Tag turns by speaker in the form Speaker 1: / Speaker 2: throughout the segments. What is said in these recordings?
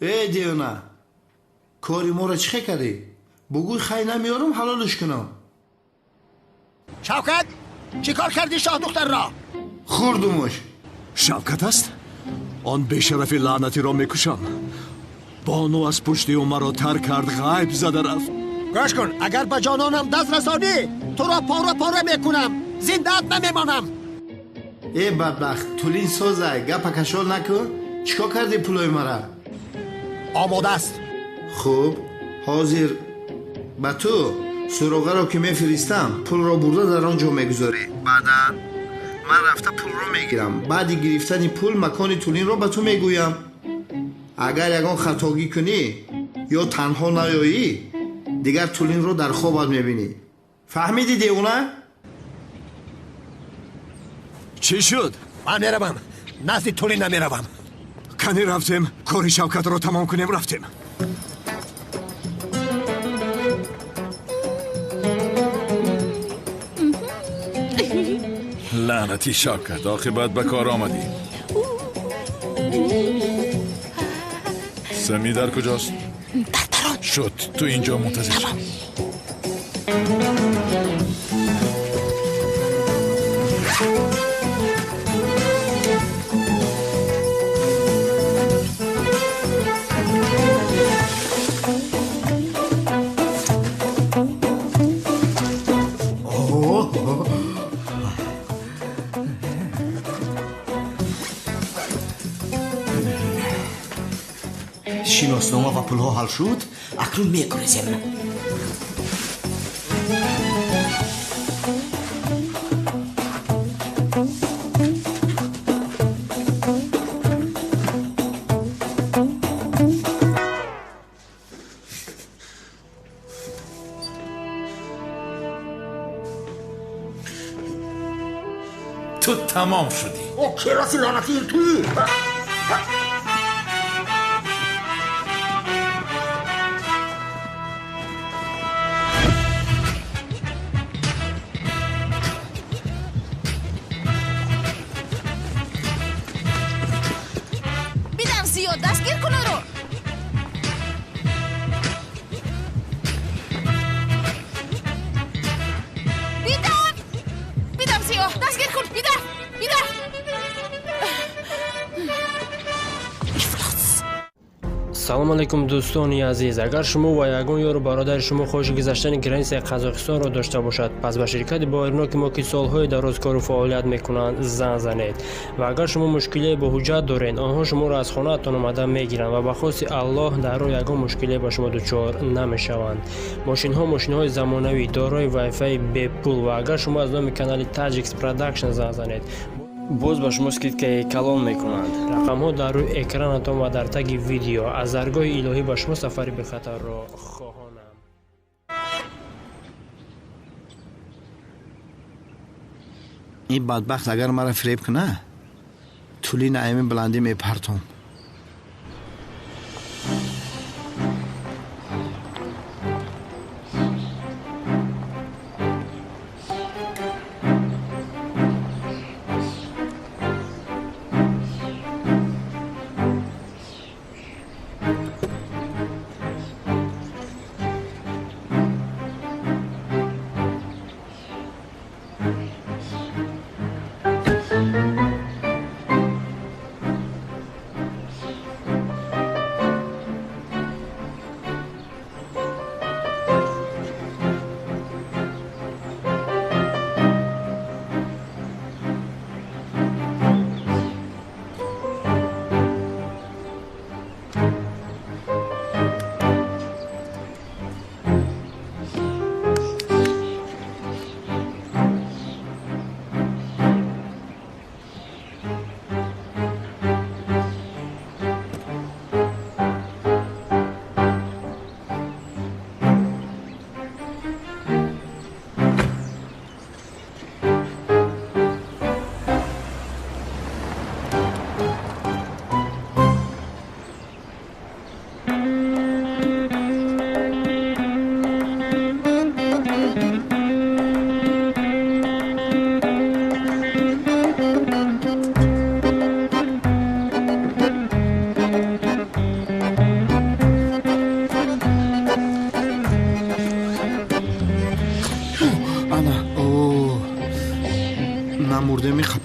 Speaker 1: ای دیونا کاری ما را چه کردی؟ بگوی خیلی نمیارم حلالش کنم.
Speaker 2: شوکت چی کار کردی شاه دختر را؟
Speaker 1: خوردمش.
Speaker 3: شوکت است؟ آن بیشرفی لعنتی را میکشم. بانو از پشت او مرا ترک کرد، غیب زده رفت.
Speaker 2: گوش کن، اگر به جانانم دست رسانی تو را پاره پاره میکنم، زنده‌ات نمیمانم.
Speaker 1: ای بدبخت تولین سازه گپا کشال نکن. چیکار کردی پولای مرا؟
Speaker 2: آماده است.
Speaker 1: خوب حاضر با تو سراغه را که میفرستم پول را برده در آنجا میگذاری. بعدا من رفته پول را میگیرم. بعد گرفتن پول مکان تولین را به تو میگویم. اگر یگان خطاگی کنی یا تنها نیایی دیگر تولین رو در خوابت میبینی. فهمیدی دیونه؟
Speaker 3: چی شد؟
Speaker 2: من میروم، نزد تولین نمیروم.
Speaker 3: کنی رفتیم کاری شوکت رو تمام کنیم رفتیم.
Speaker 4: لعنتی شوکت عاقبت به کار آمدی. سمی در کجاست؟
Speaker 5: در
Speaker 4: شد تو اینجا منتظر شد.
Speaker 2: شناسنامه و پولها حل شد، اکنون میگریزیم.
Speaker 4: تو تمام شدی.
Speaker 2: او که راسی لعنتی توی
Speaker 5: دستگیر کن رو. بیدار سیاه دستگیر کن. بیدار
Speaker 6: سلام علیکم دوستانی عزیز. اگر شما و یگان یار و برادر شما خواهش گذشتن گرنس قزاقستان را داشته باشد، پس به شرکت بایرناک ما که سالهای دراز کار و فعالیت میکنند زنگ زنید. و اگر شما مشکلی با حجت دارین، آنها شما را از خانه‌تان آمده میگیرند و به خواست الله در راه یگان مشکلی با شما دچار نمیشوند. ماشین‌های زمانوی دارای وای فای به پول. و اگر شما از نام کانال تاجیکس پروداکشن زنگ زنید، باز به شما اسکید که کلام میکنند. رقم ها در روی اکرانتان و در تگ ویدیو. از درگاه الهی به شما سفری به خطر را خواهانم.
Speaker 1: این بدبخت اگر مرا فریب کنه تولی نعیم بلندی میپرتم.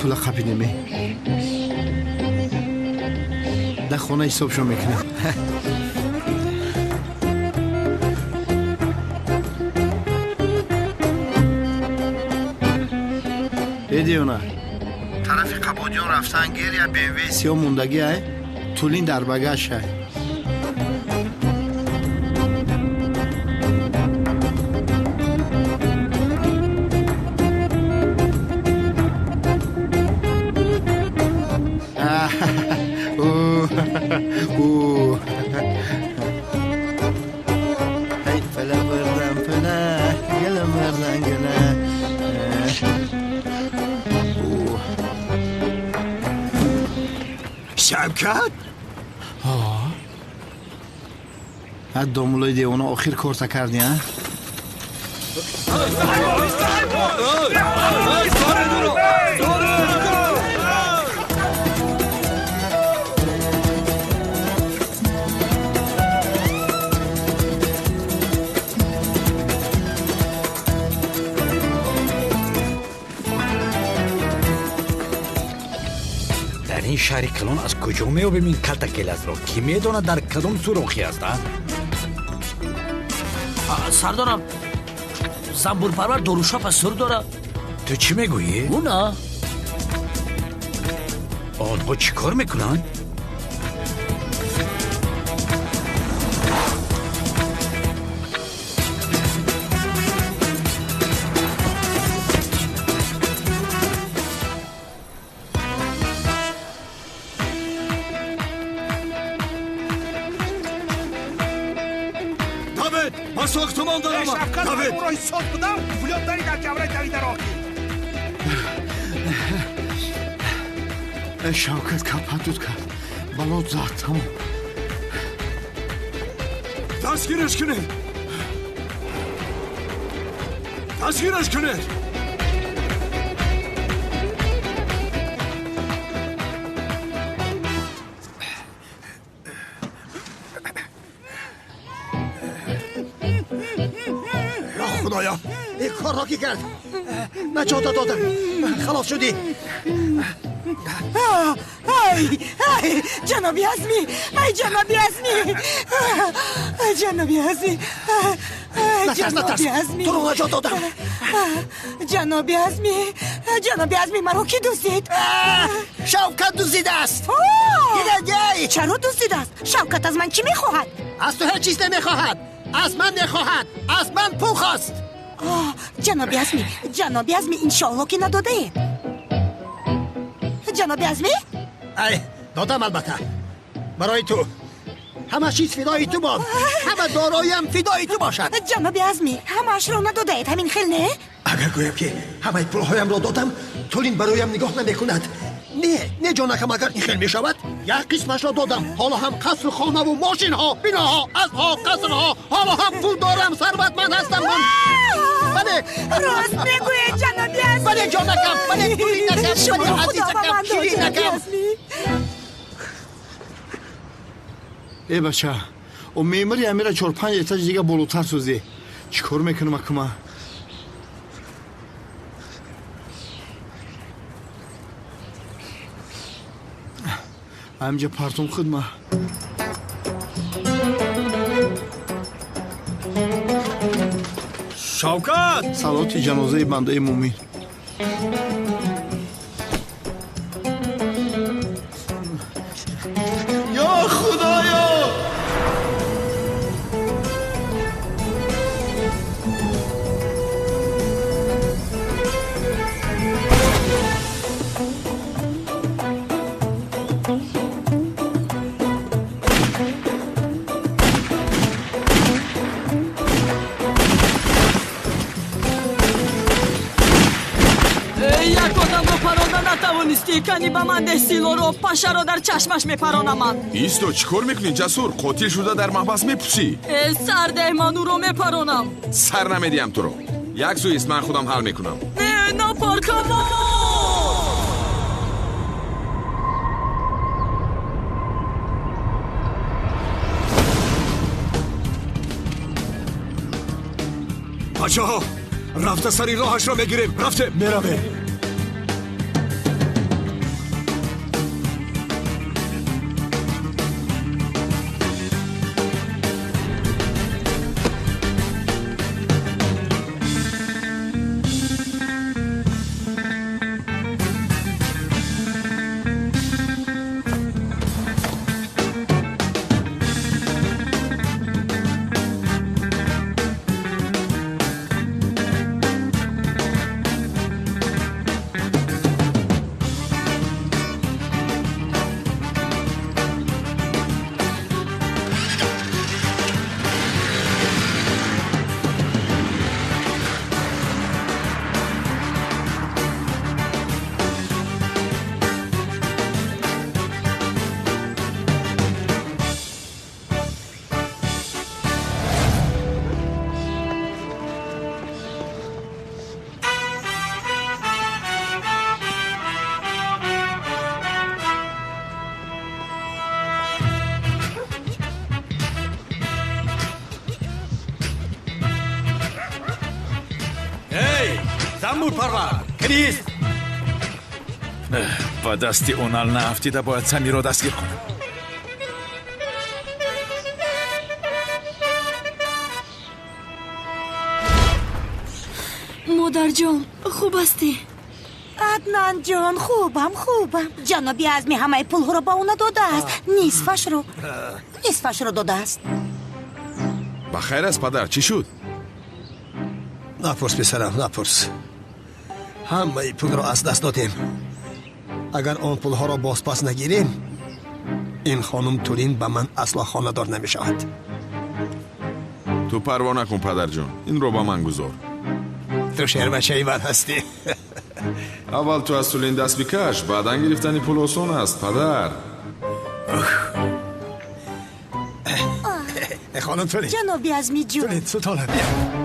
Speaker 1: پول قبیدیمی در خونه حسابشو میکنم. ایدیونا طرف قبادیان رفتن گیر یا BMW سیاه موندگی های طولین در بگش های.
Speaker 3: شبکت؟
Speaker 1: حد دامولای دیوانا آخر کارتا کردی ها؟
Speaker 7: این شهر کلان از کجا میابیم این کلتکل از را؟ کی میدونه در کدام سوراخی است؟
Speaker 8: سردارم زنبور پرور داروشا پس سر داره.
Speaker 7: تو چی میگویی؟
Speaker 8: اونا
Speaker 7: آنها چی کار میکنن؟
Speaker 3: من ساختمان دارم.
Speaker 2: داوید برای ساخت بودم فولاد داری در جوره دوید راکی.
Speaker 1: شوکت کپندود کرد بلاد زد تمام.
Speaker 3: دستگیرش کنید. دستگیرش کنید.
Speaker 2: خدایا این کار را کی کرد؟ نجات دادم خلاص شدی.
Speaker 5: ای جنابی عزمی، ای جنابی عزمی، ای جنابی عزمی،
Speaker 2: نترس تو رو نجات دادم.
Speaker 5: جنابی عزمی مرا کی دوستید؟
Speaker 2: شوکت دوزیده است. دیگه
Speaker 5: چرا دوستید است؟ شوکت از من چی میخواهد؟
Speaker 2: از تو هیچ چیز نمیخواهد. از من نخواهد. از من پول خواست.
Speaker 5: جنابی عزمی این شاهو که نداده اید؟ جنابی عزمی؟
Speaker 2: ای دادم البته برای تو. همه چیز فدای تو باد. همه دارایم فدای تو باشد.
Speaker 5: جنابی عزمی همه‌اش را نداده اید همین خیل نه؟
Speaker 2: اگر گویم که همه پولهایم را دادم طولین برایم نگاه نمیکند. نه جانکم اگر این خیل میشود یک قسمش را دادم. حالا هم قصر خانه و ماشین ها بیناها اسبها قصرها حالا هم پول دارم ثروتمند هستم من. بله
Speaker 5: راست میگویید جنابی عزمی.
Speaker 2: بله جانکم بله پولی نکم بله عزیزکم شیرین نکم.
Speaker 1: ای بچه و میماری امیره 4-5 ایتاج دیگه بالاتر سوزی چی کار میکنم اکما؟ همینجا پارتون خودم
Speaker 3: شوکت
Speaker 1: صلاتی جنازه بنده مومین. یا خدایا
Speaker 9: نتوانستی کنی به من ده سیلو رو پشه رو در چشمش میپرانم.
Speaker 10: ایستو چیکار میکنی جسور؟ قاتل شده در محبس میپوسی.
Speaker 9: سرده من او رو میپرانم.
Speaker 10: سر نمیدیم تو رو. یک سو ایست من خودم حل میکنم.
Speaker 9: نه پارکاما
Speaker 3: بچه ها رفته سری راهش را میگیریم. رفته میرمه.
Speaker 7: زنبور پرور کریست
Speaker 4: با دستی اونال نفتیده باید سمی را دستگیر کنم.
Speaker 9: مادر جان خوب هستی؟
Speaker 5: عدنان جان خوبم جنابی عزمی همه پول رو با اونا داده است. نصفش رو داده است.
Speaker 10: بخیر است پدر چی شد؟
Speaker 2: نپرس پسرم نپرس. همه پول را از دست دادیم. اگر آن پول ها را بازپس نگیریم این خانم تولین به من اصلا خانه‌دار نمی شود.
Speaker 10: تو پروا نکن پدر جان این رو با من گذار.
Speaker 2: تو شعر بچه ایول هستی.
Speaker 10: اول تو از تولین دست بکش بعدا گرفتنی پول آسان است پدر.
Speaker 2: خانم تولین
Speaker 5: جنابی عزمی جون
Speaker 2: تولین سلطانه بیا.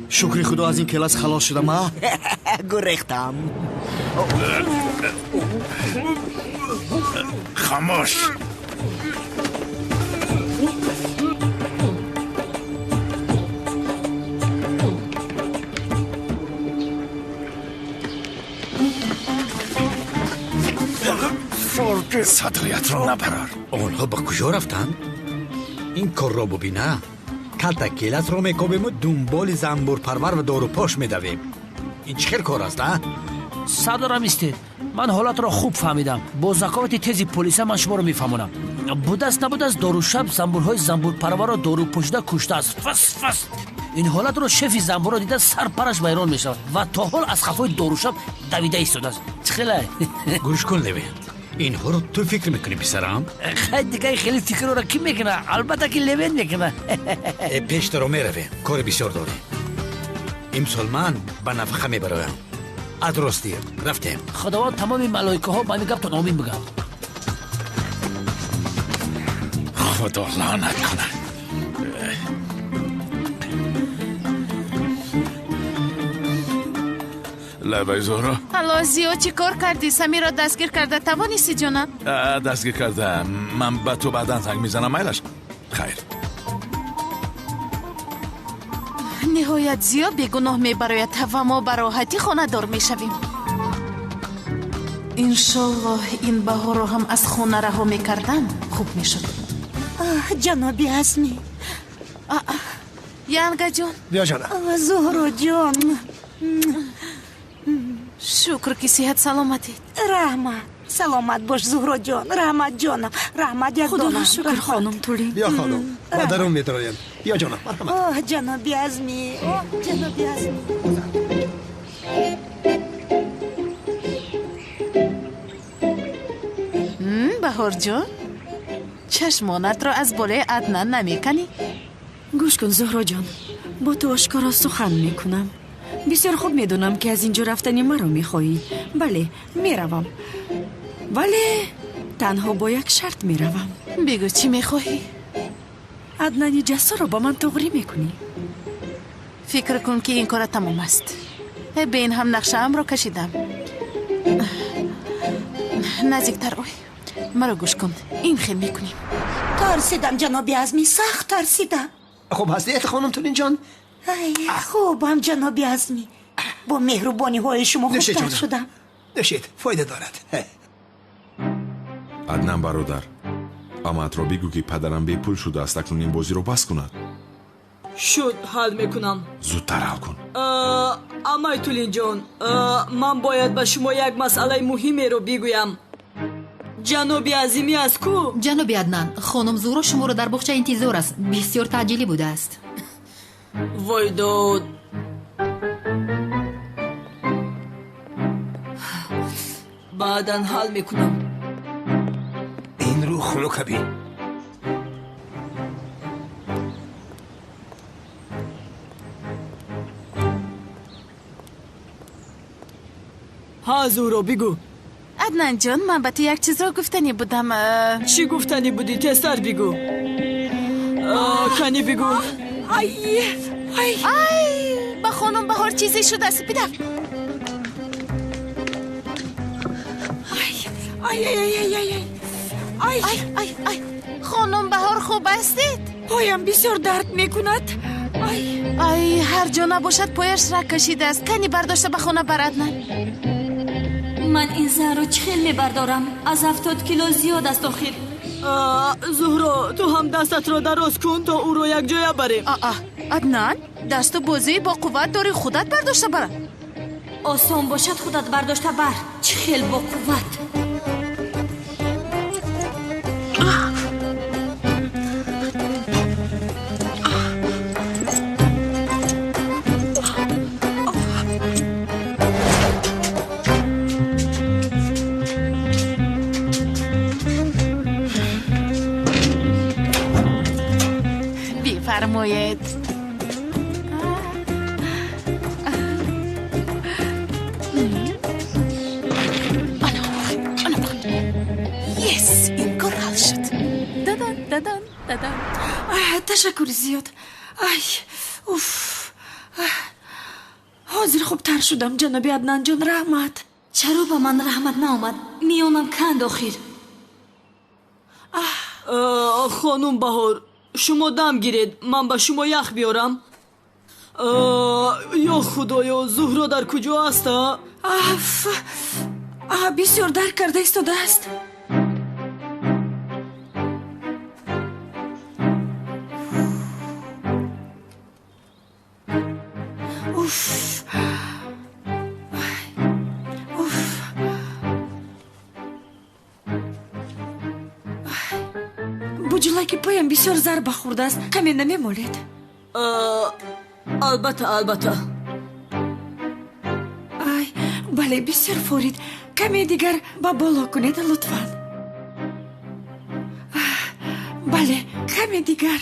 Speaker 8: شکری خدا از این کلاس خلاص شدم ها.
Speaker 5: گریختم.
Speaker 4: خاموش. فرق صدایت رو نبرار.
Speaker 7: آنها به کجا رفتن؟ این کار را ببینه کلتا کلاس را میکوبیم و دنبال زنبور پرور و دارو پاش میدویم. این چه خیلی کار است نه؟
Speaker 8: صدرم استید من حالت را خوب فهمیدم. با ذکاوت تیزی پلیس من شما رو میفهمونم. بود است نبود است دارو شب زنبورهای زنبور پرور را دارو پوشیده کشته است. فس این حالت را شفی زنبور را دیده سر پرش ویران میشود و تا حال از خفای دارو شب دویده ایستاده است. خیلی
Speaker 7: گوش کن لوی اینها رو تو فکر میکنی پسرم؟
Speaker 8: دیگه خیلی فکر را کی میکنه؟ البته که لوین میکنه.
Speaker 7: پیش رو میرویم کار بسیار داره. امسال من به نفخه میبرایم. ادرستی رفتیم.
Speaker 8: خداوند تمام ملائکه ها با میگم تا آمین بگم.
Speaker 4: خدا لعنت کنه. لبای زهرا
Speaker 11: حالا زیو چی کار کردی؟ سمی را دستگیر کرده توانیستی جانم؟
Speaker 4: دستگیر کرده من به تو بعدا زنگ میزنم میلش. خیر
Speaker 11: نهایت زیو بیگناه میبراید و ما براحتی خانه دار میشویم. انشالله این بها رو هم از خانه رها میکردم خوب میشد.
Speaker 5: جنابی عزمی
Speaker 11: ینگا جان
Speaker 2: بیا جانم.
Speaker 5: زهرا جان
Speaker 11: شکر که صحت سلامتی.
Speaker 5: رحمت سلامت باش زهرا جان. رحمت جانم رحمت یک
Speaker 9: خدا
Speaker 5: دانم.
Speaker 9: را شکر خانم تولین.
Speaker 2: بیا خانم مادرم میدرایم. بیا جانم مرحمت.
Speaker 5: جنابی عزمی جنابی عزمی.
Speaker 11: بهار جان چشمانت را از بالای عدنان نمیکنی؟
Speaker 9: گوش کن زهرا جان با تو آشکارا سخن میکنم. بسیار خوب میدونم که از اینجا رفتنی مرا میخواهی. بله میروم ولی تنها با یک شرط میروم.
Speaker 11: بگو چی میخواهی؟
Speaker 9: عدنانی جسور رو با من تغری میکنی.
Speaker 11: فکر کن که این کار تمام است. به این هم نقشه ام را کشیدم. نزدیکتر اوی مرا گوش کن این خیلی میکنیم.
Speaker 5: ترسیدم جنابی عزمی سخت ترسیدم.
Speaker 2: خوب هستی خانم تولین جان؟
Speaker 5: خوبم جنابی عزمی با مهربانی های شما خوبتر شدم.
Speaker 2: نشید فایده دارد.
Speaker 10: عدنان برادر امت را بگو که پدرم بی پول شده است اکنون این بازی رو بس کند.
Speaker 9: شد حل میکنم.
Speaker 10: زودتر حل کن.
Speaker 9: اما تولین جان من باید به شما یک مسئله مهمی رو بگویم. جنابی عظیمی از کو؟
Speaker 12: جنابی عدنان خانم زهرا شما رو در باغچه انتظار است. بسیار تعجیلی بوده است.
Speaker 9: وای داد. بعداً حل میکنم.
Speaker 2: این رو خونو کبی.
Speaker 9: ها زهرا بگو.
Speaker 11: عدنان جان من به تو یک چیز را گفتنی بودم.
Speaker 9: چی گفتنی بودی؟ تستر بگو. کنی بگو.
Speaker 11: ای با خانم بهار چیزی شده است بدو.
Speaker 9: آی آی آی آی آی آی
Speaker 11: آی آی خانم بهار خوب هستید؟
Speaker 9: پایم بسیار درد میکند.
Speaker 11: آی هر جا نباشد پایش را کشیده است. کنی برداشته به خانه بردن.
Speaker 13: من این زن رو چخیل میبردارم. از 70 کیلو زیاد است آخر.
Speaker 14: زهرا تو هم دستت را دراز کن تا او رو یک جای بریم.
Speaker 11: عدنان دست و بازی با قوت داری خودت برداشته بره.
Speaker 13: آسان باشد خودت برداشته بر. چخیل با قوت.
Speaker 11: فرمایید. یس این کار حل شد. دادن
Speaker 9: تشکر زیاد. اوف حاضر خوب تر شدم جناب عدنان جان. رحمت.
Speaker 13: چرا به من رحمت نامد؟ میانم کند آخر.
Speaker 14: خانم بهار شما دم گیرید من به شما یخ بیارم. یا خدایا زهرا در کجا است؟
Speaker 9: بسیار درد کرده ایستاده است. اوف بوجلای که پایم بسیار ضربه خورده است. کمی نمیمالید؟
Speaker 14: البته.
Speaker 9: بله بسیار فورید. کمی دیگر با بالا کنید لطفا. بله کمی دیگر.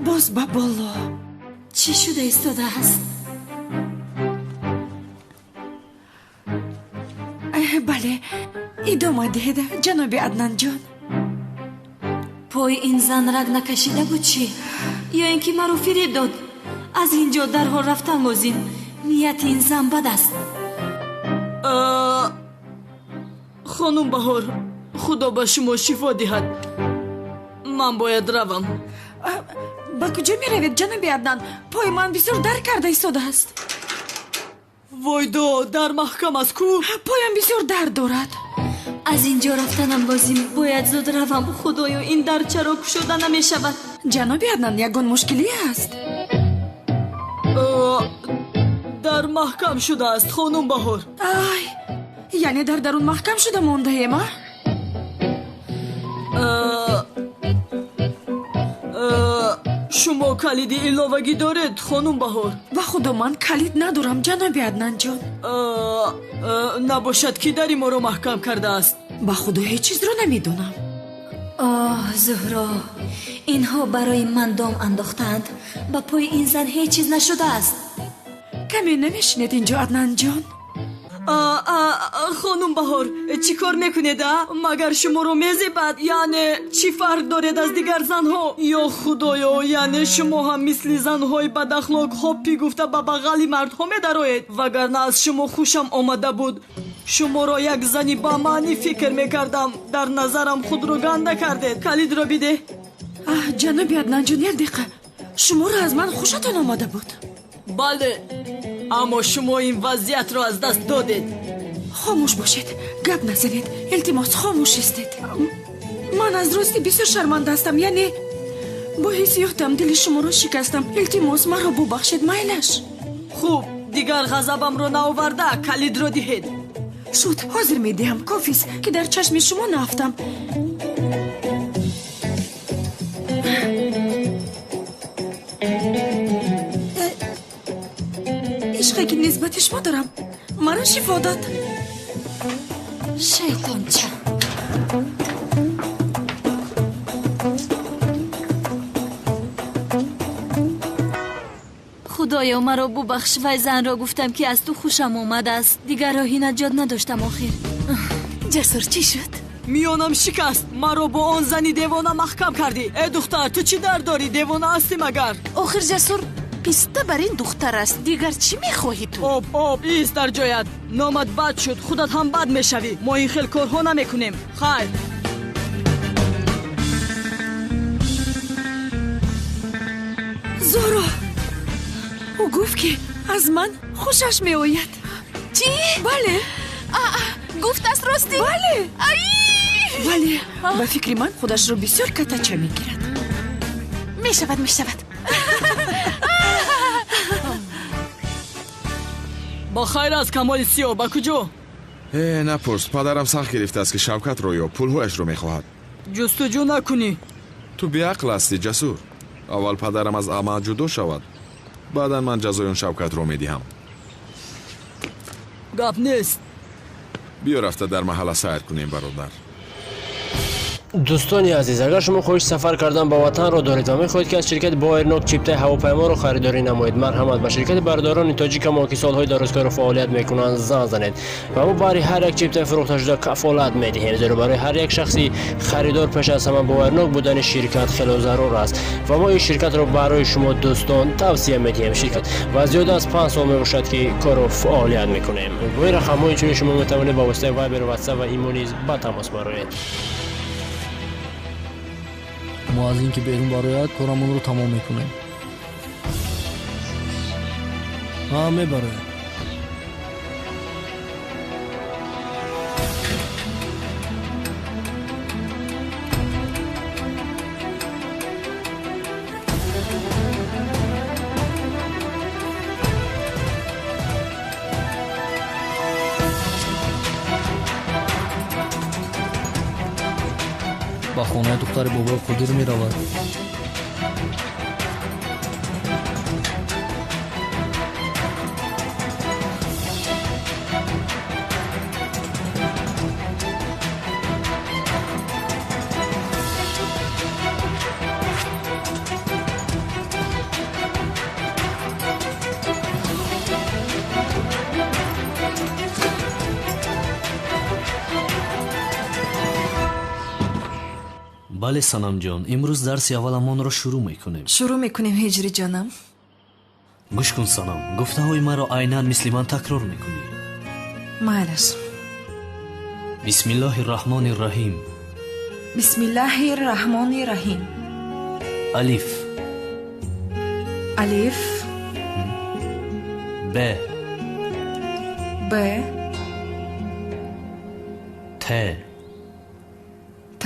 Speaker 9: باز با بالا.
Speaker 13: چی شده ایستاده است؟
Speaker 9: بله ادامه دهید جناب عدنان جان.
Speaker 13: پای این زن رگ نکشیده بود چی؟ یا اینکه مرا فریب داد؟ از اینجا درها رفتن گزین. نیت این زن بد است.
Speaker 14: خانم بهار خدا به شما شفا دهد. من باید روم.
Speaker 9: با کجا می روید جناب عدنان؟ پای من بسیار درد کرده ایستاده است.
Speaker 14: وایدا در محکم است کو؟
Speaker 9: پایم بسیار درد دارد.
Speaker 13: از اینجا رفتنم لازم. باید زود روم. خدایا این در چرا گشوده نمی شود؟
Speaker 9: جناب عدنان یگان مشکلی است.
Speaker 14: در محکم شده است خانم بهار.
Speaker 9: یعنی در درون محکم شده مونده ما؟
Speaker 14: شما کلید ایلاوگی دارید خانم بهار؟
Speaker 9: و خدا من کلید ندارم جناب عدنان جان.
Speaker 14: نباشد که دری ما رو محکم کرده است.
Speaker 9: با خدا هیچ چیز رو نمیدونم.
Speaker 13: زهرا اینها برای من دام انداختند. با پای این زن هیچ چیز نشده است.
Speaker 9: کمی نمیشنید اینجا عدنان جان؟
Speaker 14: خانم بهار چی کار میکنید؟ مگر شما رو میزیبد؟ یعنی چی فرق دارید از دیگر زنها؟ یا خدایا یعنی شما هم مثل زنهای بد اخلاق هاپی گفته به بغل مردها میدرایید؟ وگرنه از شما خوشم آمده بود. شما را یک زنی با معنی فکر میکردم. در نظرم خود رو گنده کردید. کلید را بیده.
Speaker 9: جناب عدنان جان یک دقیقه. شما را از من خوشتان آمده بود؟
Speaker 14: بله اما شما این وضعیت را از دست دادید.
Speaker 9: خاموش باشید. گپ نزنید. التماس خاموش استید. من از راستی بسیار شرمنده هستم. یعنی با حسیاتم دل شما رو شکستم. التماس مرا ببخشید. میلش
Speaker 14: خوب دیگر غضبم رو نآورده. کلید رو دهید.
Speaker 9: شد حاضر میدهم. کافیست که در چشم شما نافتم. عشقی که نسبت شما دارم مرا شفا داد.
Speaker 13: شیطان چه خدایا مرا ببخش. و زن را گفتم که از تو خوشم آمد است. دیگر راهی نجات نداشتم آخر.
Speaker 9: جسور چی شد؟
Speaker 14: میانم شکست. مرا با آن زنی دیوانه محکم کردی. ای دختر تو چی در داری؟ دیوانه هستی مگر؟
Speaker 11: آخر جسور писта бар ин духтар аст. Дигар чӣ мехоҳӣ ту?
Speaker 14: об ист дар ҷоят. номат бад шуд, худат ҳам бад мешавӣ. мо ин хел корҳо намекунем. хайр.
Speaker 9: зоро ӯ гуфт ки аз ман хушаш меояд.
Speaker 11: чӣ?
Speaker 9: бале.
Speaker 11: гуфтааст ростӣ?
Speaker 9: бале. вале ба фикри ман худашро бисёр катача мегирад.
Speaker 11: мешавад.
Speaker 14: ба хайр аст камоли сиё, ба куҷо?
Speaker 10: напурс, падарам сахт гирифтааст ки Шавкатро ё пулҳояшро мехоҳад.
Speaker 14: ҷустуҷӯ накунӣ.
Speaker 10: ту беақл ҳастӣ, ҷасур. аввал падарам аз амаат ҷудо шавад, баъдан ман ҷазои он Шавкатро медиҳам.
Speaker 14: гап нест.
Speaker 10: биё рафта дар маҳалла сайр кунем, бародар.
Speaker 6: дӯстони азиз, агар шумо хоҳиш сафар кардан ба ватанро доред ва мехоҳед ки аз ширкати Боернок чиптаи ҳавопайморо харидорӣ намоед, марҳамат, ба ширкати бардорони тоҷикамо ки солҳои дарозкору фаъолият мекунанд зан занед ва мо баҳри ҳар як чиптаи фурӯхташуда кафолат медиҳем, зеро барои ҳар як шахси харидор пеш аз ҳама Боернок будани ширкат хело зарур аст ва мо ин ширкатро барои шумо дӯстон тавсия медиҳем. Ширкат ва зиёда аз 5 сол мебошад ки кору фаъолият мекунем. бо ин рақамҳои чунин шумо метавонед ба воситаи Вайбер, ватсап ва имо низ ба тамос бароед.
Speaker 15: мо аз ин ки берун барояд корамонро тамом мекунем. мебарояд. ба хонаи духтари бобои Қодир меравад. бале санамҷон, имрӯз дарси авваламонро шурӯъ мекунем.
Speaker 9: ҳиҷри ҷонам.
Speaker 15: гӯш кун санам, гуфтаҳои маро айнан мисли ман такрор мекунӣ.
Speaker 9: майлаш.
Speaker 15: бисмиллоҳи раҳмони раҳим.
Speaker 9: бисмиллаҳи раҳмони раҳим.
Speaker 15: алиф.
Speaker 9: алиф.
Speaker 15: б.
Speaker 9: б.
Speaker 15: т.
Speaker 9: ت.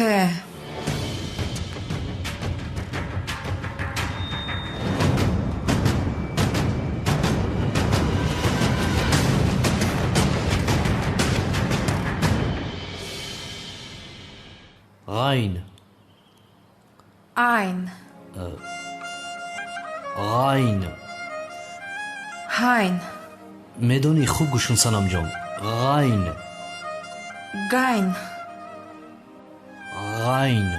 Speaker 15: غین.
Speaker 9: عین.
Speaker 15: غین.
Speaker 9: هین.
Speaker 15: میدونی خوب گوشون سنم جان. غین.
Speaker 9: گین.
Speaker 15: غین.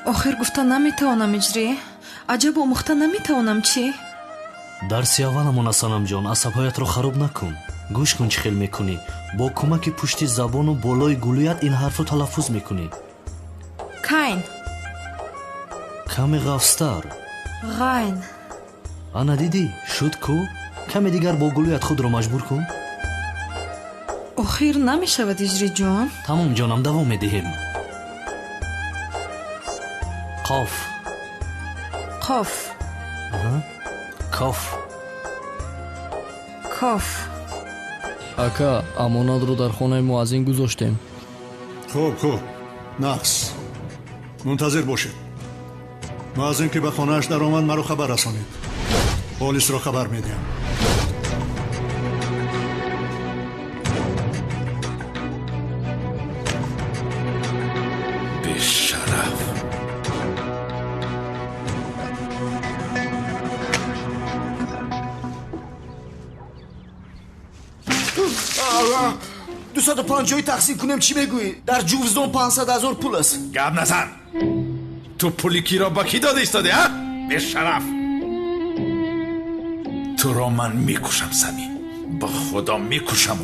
Speaker 9: آخر گفتن نمیتوانم اجری؟ عجب آموختن نمیتوانم چی؟
Speaker 15: درسی اولمون سنم جان، عصبهایت رو خراب نکن. گوش کن چه خیل میکنی. با کمک پشت زبان و بالای گلویت این حرف رو تلفظ میکنی.
Speaker 9: کین.
Speaker 15: کمی غفستر.
Speaker 9: غین.
Speaker 15: آنا دیدی؟ شد کو؟ کمی دیگر با گلویت خود رو مجبور کن.
Speaker 9: آخر نمیشود اجری جان؟
Speaker 15: تمام جانم دوام میدهیم. قاف.
Speaker 9: قاف.
Speaker 15: کاف.
Speaker 9: کاف.
Speaker 15: ака амонатро дар хонаи муаззин гузоштем.
Speaker 3: хуб нақс мунтазир бошед. муаззин ки ба хонааш даромад маро хабар расонед. полисро хабар медиҳам.
Speaker 4: бешараф.
Speaker 2: دوصد پنجاهی تقسیم کنم چی بگویی؟ در جوزدان 500,000 پول است.
Speaker 4: گپ نزن. تو پولی کی را با کی داده ایستاده ها؟ به شرف. تو را من میکشم سمی. با خدا میکشم.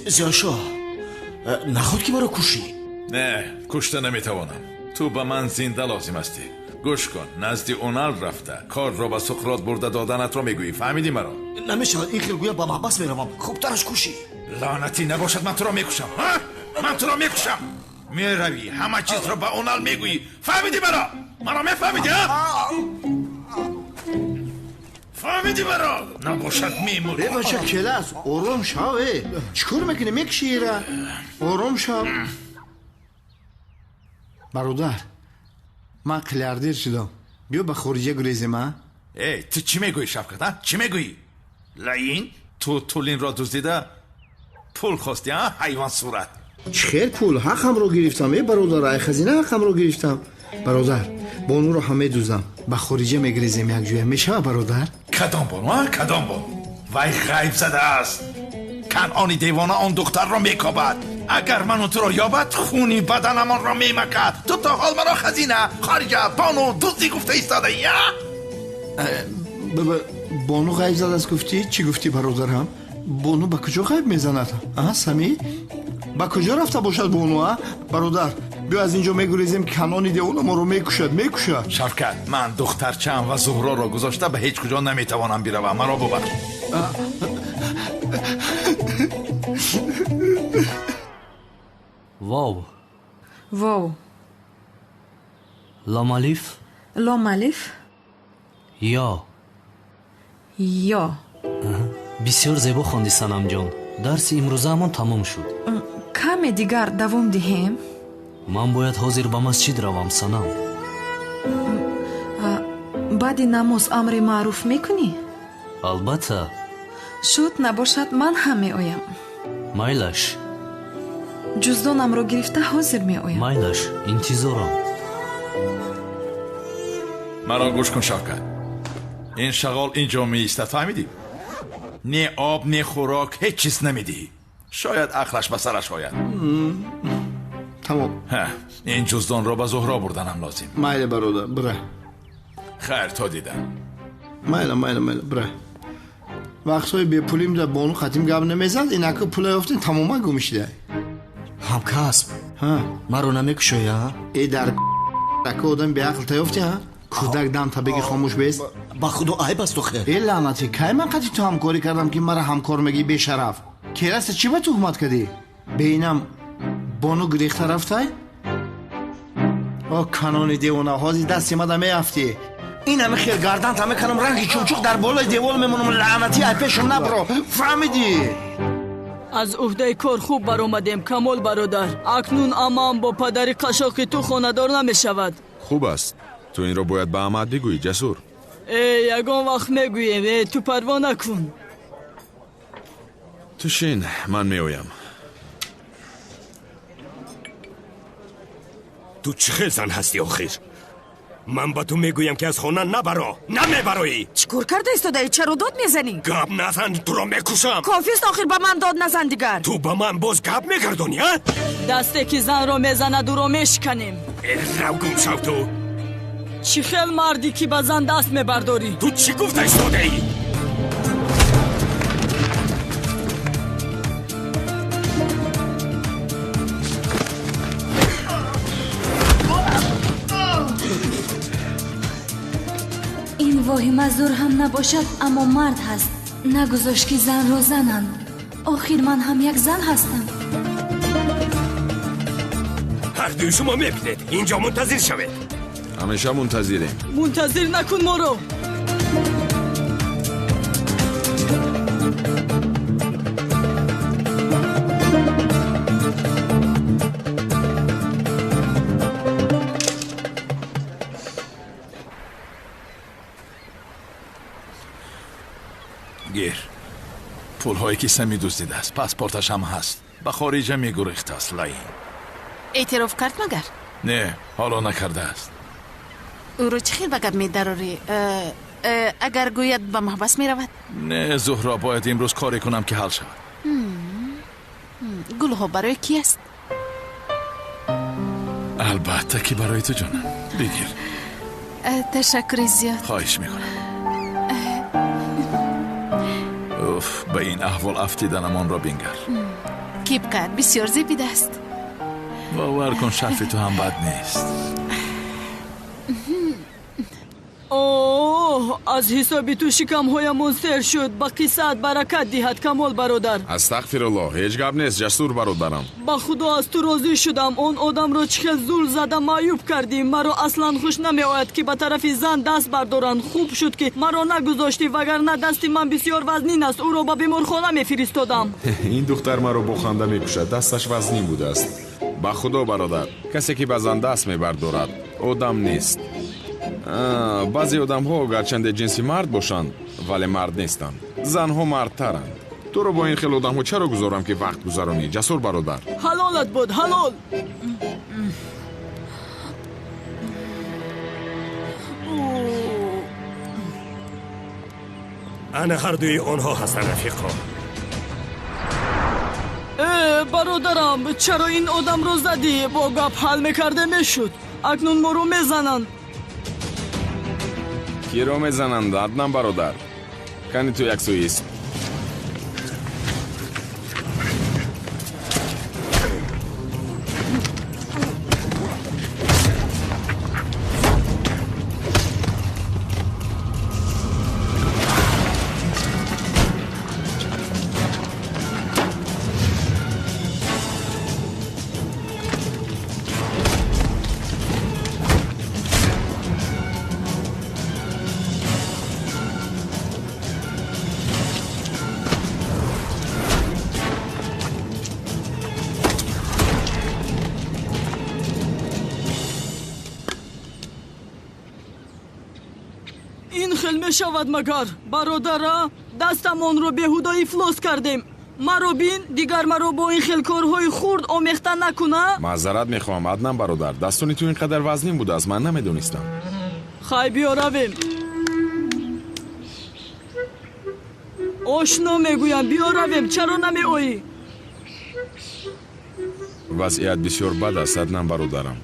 Speaker 2: زیاشا نخواد که مرا کشی.
Speaker 4: نه کشته نمیتوانم. تو به من زنده لازم هستی. گوش کن نزدی اونال رفته کار رو با سقراط برده دادنت رو میگویی فهمیدی مرا؟
Speaker 2: نمیشود این خیل گویا با محبس میروم خوب ترش کوشی
Speaker 4: لعنتی نباشد من تو را میکشم ها؟ من تو را میکشم میروی همه چیز رو با اونال میگویی فهمیدی مرا میفهمیدی ها؟ فهمیدی مرا؟ نباشد میمونی
Speaker 1: بباشه کلاس آرام شو چیکار میکنی میکشی را آرام شو برادر من قلیاردیر شدم بیا به خارجه گریزیم ها
Speaker 4: ای تو چی میگویی شفقت ها؟ چی میگویی؟ لعین تو طولین را دزدیده پول خواستی ها حیوان صورت
Speaker 1: چخیر پول حقم رو گرفتم ای برادر ای خزینه حقم رو گرفتم برادر بانو رو همه دوزم به خارجه میگریزیم یک جویه میشه برادر
Speaker 4: کدام بانو ها کدام بانو وای غیب زده است کنعانی دیوانه آن دختر را میکابد اگر من تو را یابد خونی بدنمان را میمکد تو تا حال مرا خزینه خارجه بانو دزدی گفته ایستاده یا
Speaker 1: بانو غیب زده است گفتی چی گفتی برادر هم بانو به کجا غیب میزند ها سمی به کجا رفته باشد بانو ها برادر بیا از اینجا میگریزیم کنانی دیوانه ما رو میکشد
Speaker 4: شفقت من دخترچه‌ام و زهرا را گذاشته به هیچ کجا نمیتوانم بروم مرا ببخش
Speaker 9: واو لام الف
Speaker 15: یا بسیار زیبا خوندی санам ҷон дарси имрӯзаамон тамом шуд
Speaker 9: каме дигар давом диҳем
Speaker 15: ман бояд ҳозир ба масҷид равам санам
Speaker 9: баъди намоз амри маъруф мекунӣ
Speaker 15: албатта
Speaker 9: шуд набошад ман ҳам меоям
Speaker 15: майлаш
Speaker 9: ҷуздонамро гирифта ҳозир меоям
Speaker 15: майлаш интизорам
Speaker 4: مرا گوش کن شفقت این شغال اینجا میایستد فهمیدی نه آب نه خوراک هیچ چیز نمیدی شاید عقلش به سرش آید
Speaker 1: تمام
Speaker 4: این جزدان را به زهرا بردنم لازم
Speaker 1: مایل برادر بره
Speaker 4: خیر تا دیدم
Speaker 1: مایل بره وقتای بی پولیم در بانو ختیم گب نمیزد این اکو پول یافتین تماما گمشیده
Speaker 2: هم کسب مرو نمیکشو یا
Speaker 1: ای در اکو آدم بی عقل تایفتی ها کودک دم تا بگی خاموش بیست
Speaker 2: با خدا عیب است تو خیر
Speaker 1: ای لعنتی که من قدی تو همکاری کردم که مرا همکار میگی بی شرف که راست چی به تهمت کردی بینم بانو گریخته رفته کنانی دیوانه هازی دستی مده میافتی این همه خیر گردن تا میکنم رنگی چوچوک در بالای دیوال میمونم لعنتی ای پیشم نبرو فهمیدی
Speaker 14: از عهده کار خوب برآمدیم کمال برادر اکنون امام با پدر قشاقی تو خانه‌دار نمیشود
Speaker 10: خوب است تو این رو باید به احمد بگویی جسور
Speaker 14: یگان وقت میگوییم تو پروا نکن
Speaker 10: تو شین من میویم
Speaker 16: تو چه خیل زن هستی آخر من با تو میگویم که از خانه نبرا نمیبرایی
Speaker 9: چیکار کرده ایستاده چرا داد میزنی
Speaker 16: گپ نزن تو را میکشم
Speaker 9: کافیست آخر با من داد نزن دیگر
Speaker 16: تو با من باز گپ میگردونی ها
Speaker 14: دسته که زن را میزنه دو را میشکنیم
Speaker 16: رو گم شو تو
Speaker 14: چی خیل مردی که به زن دست میبرداری
Speaker 16: تو چی گفته ایستاده ای
Speaker 13: این واهمه زور هم نباشد اما مرد هست نگذاشت که زن را زنند آخر من هم یک زن هستم
Speaker 16: هر دوی شما میبینید اینجا منتظر شوید
Speaker 10: همیشه منتظریم
Speaker 14: منتظر نکن ما رو
Speaker 4: گیر پول هایی که سمی دزدیده است پاسپورتش هم هست به خارجه میگریخته است لعین
Speaker 11: اعتراف کرد مگر؟
Speaker 4: نه حالا نکرده است
Speaker 11: او رو چه خیل بگب میدراری اگر گوید به محبس میرود؟
Speaker 4: نه زهرا باید امروز کاری کنم که حل شود
Speaker 11: گل ها برای کی است؟
Speaker 4: البته که برای تو جانم بگیر
Speaker 11: تشکر زیاد
Speaker 4: خواهش میکنم اوف به این احوال افتیدنمان را بینگر
Speaker 11: کیپ کرد بسیار زیبیده است
Speaker 4: باور کن شرف تو هم بد نیست
Speaker 14: اوه از حسابی تو شکمهایمون سر شد. با قصت برکت دهد کمال برادر.
Speaker 10: астағфируллоҳ, ҳеҷ гап нест ҷасур бародарам.
Speaker 14: با خدا از تو راضی شدم. اون آدم رو چخل زول زده معیوب کردی. مرا اصلا خوش نمی آید که به طرف زن دست بردارن. خوب شد که مرا نگذاشتی، وگرنه دستی من بسیار وزنین است. او را به بیمارخانه میفرستادم.
Speaker 10: ин духтар маро бо ханда мекушад, дасташ вазнин будааст. ба худо бародар, касе ки ба зан даст мебардорад одам нест. баъзе одамҳо гарчанде ҷинси мард бошанд, вале мард нестанд. занҳо мардтаранд. туро бо ин хел одамҳо чаро гузорам ки вақт гузаронӣ, ҷасур бародар?
Speaker 14: حلالت بود حلال.
Speaker 16: ана ҳардуи онҳо ҳастанд рафиқо.
Speaker 14: برادرم چرا این آدم رو زدی؟ با گپ حل میکرده میشد. اکنون ما رو میزنند.
Speaker 10: киро мезананд? аднам бародар, кани ту як сӯист.
Speaker 14: این خیل می شود مگر برادر؟ دستمان رو بهودا افلاس کردیم. مرا بین دیگر مرا با این خیل کارهای خورد آمیخته نکنه.
Speaker 10: маъзарат мехоҳам аднам бародар, дастуни ту ин қадар вазнин будааст, ман намедонистам.
Speaker 14: خای بیا رویم. آشنا میگویم بیا رویم. چرا نمی آیی؟
Speaker 10: вазъият бисёр бад аст аднам бародарам.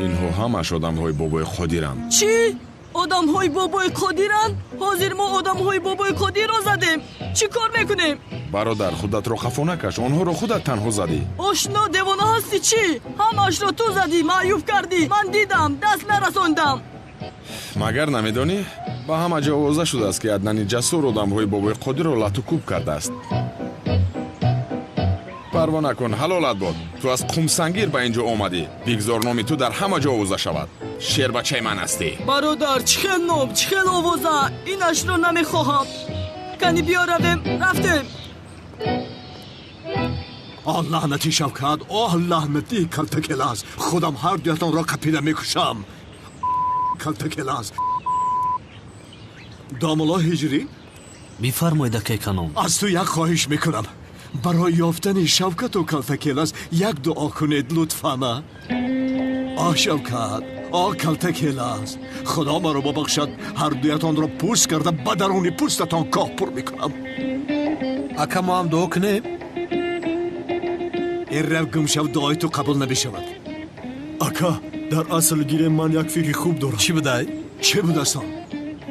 Speaker 10: инҳо ҳамаш одамҳои бобои қодиранд.
Speaker 14: چی؟ آدم های بابای قادرند؟ حاضر ما آدم های بابای قادر را زدیم. چی کار میکنیم؟
Speaker 10: бародар, худатро хафо накаш, онҳоро худат танҳо задӣ.
Speaker 14: آشنا دیوانه هستی چی؟ همش را تو زدی، معیوب کردی. من دیدم، دست نرساندم.
Speaker 10: магар намедонӣ? ба ҳама ҷо овоза шудааст ки аднани ҷасур одамҳои бобои қодирро латукуб кардааст. парво накун, ҳалолат бод. ту аз қумсангир ба ин ҷо омадӣ. бигзор номи ту дар ҳама ҷо овоза шавад. шербачаи ман ҳастӣ.
Speaker 14: برادر چخل نام، چخل آوازه. اینش را نمیخواهم. کنی بیا رویم. رفتیم.
Speaker 2: آه لعنتی شوکت، آه لعنتی کلتکلاز. خودم هر دویتان را قپیده میکشم. کلتکلاز. داملا هجری؟
Speaker 15: بفرمایید اکیکانوم.
Speaker 2: از تو یک خواهش میکنم. برای یافتن شوکت و کلتکلاز یک دعا کنید لطفاً. آه شوکت، آه کلتکلاز، خدا ما رو ببخشد. هر دویتان را پوست کرده به درون پوستتان کاه پر میکنم.
Speaker 7: اکا ما هم دعا کنیم؟
Speaker 2: این رو گم شو دعای تو قبول نمیشود.
Speaker 3: ака, дар асл гирем ман як фикри хуб дорам.
Speaker 7: چی بدهی؟
Speaker 2: چه بودستان؟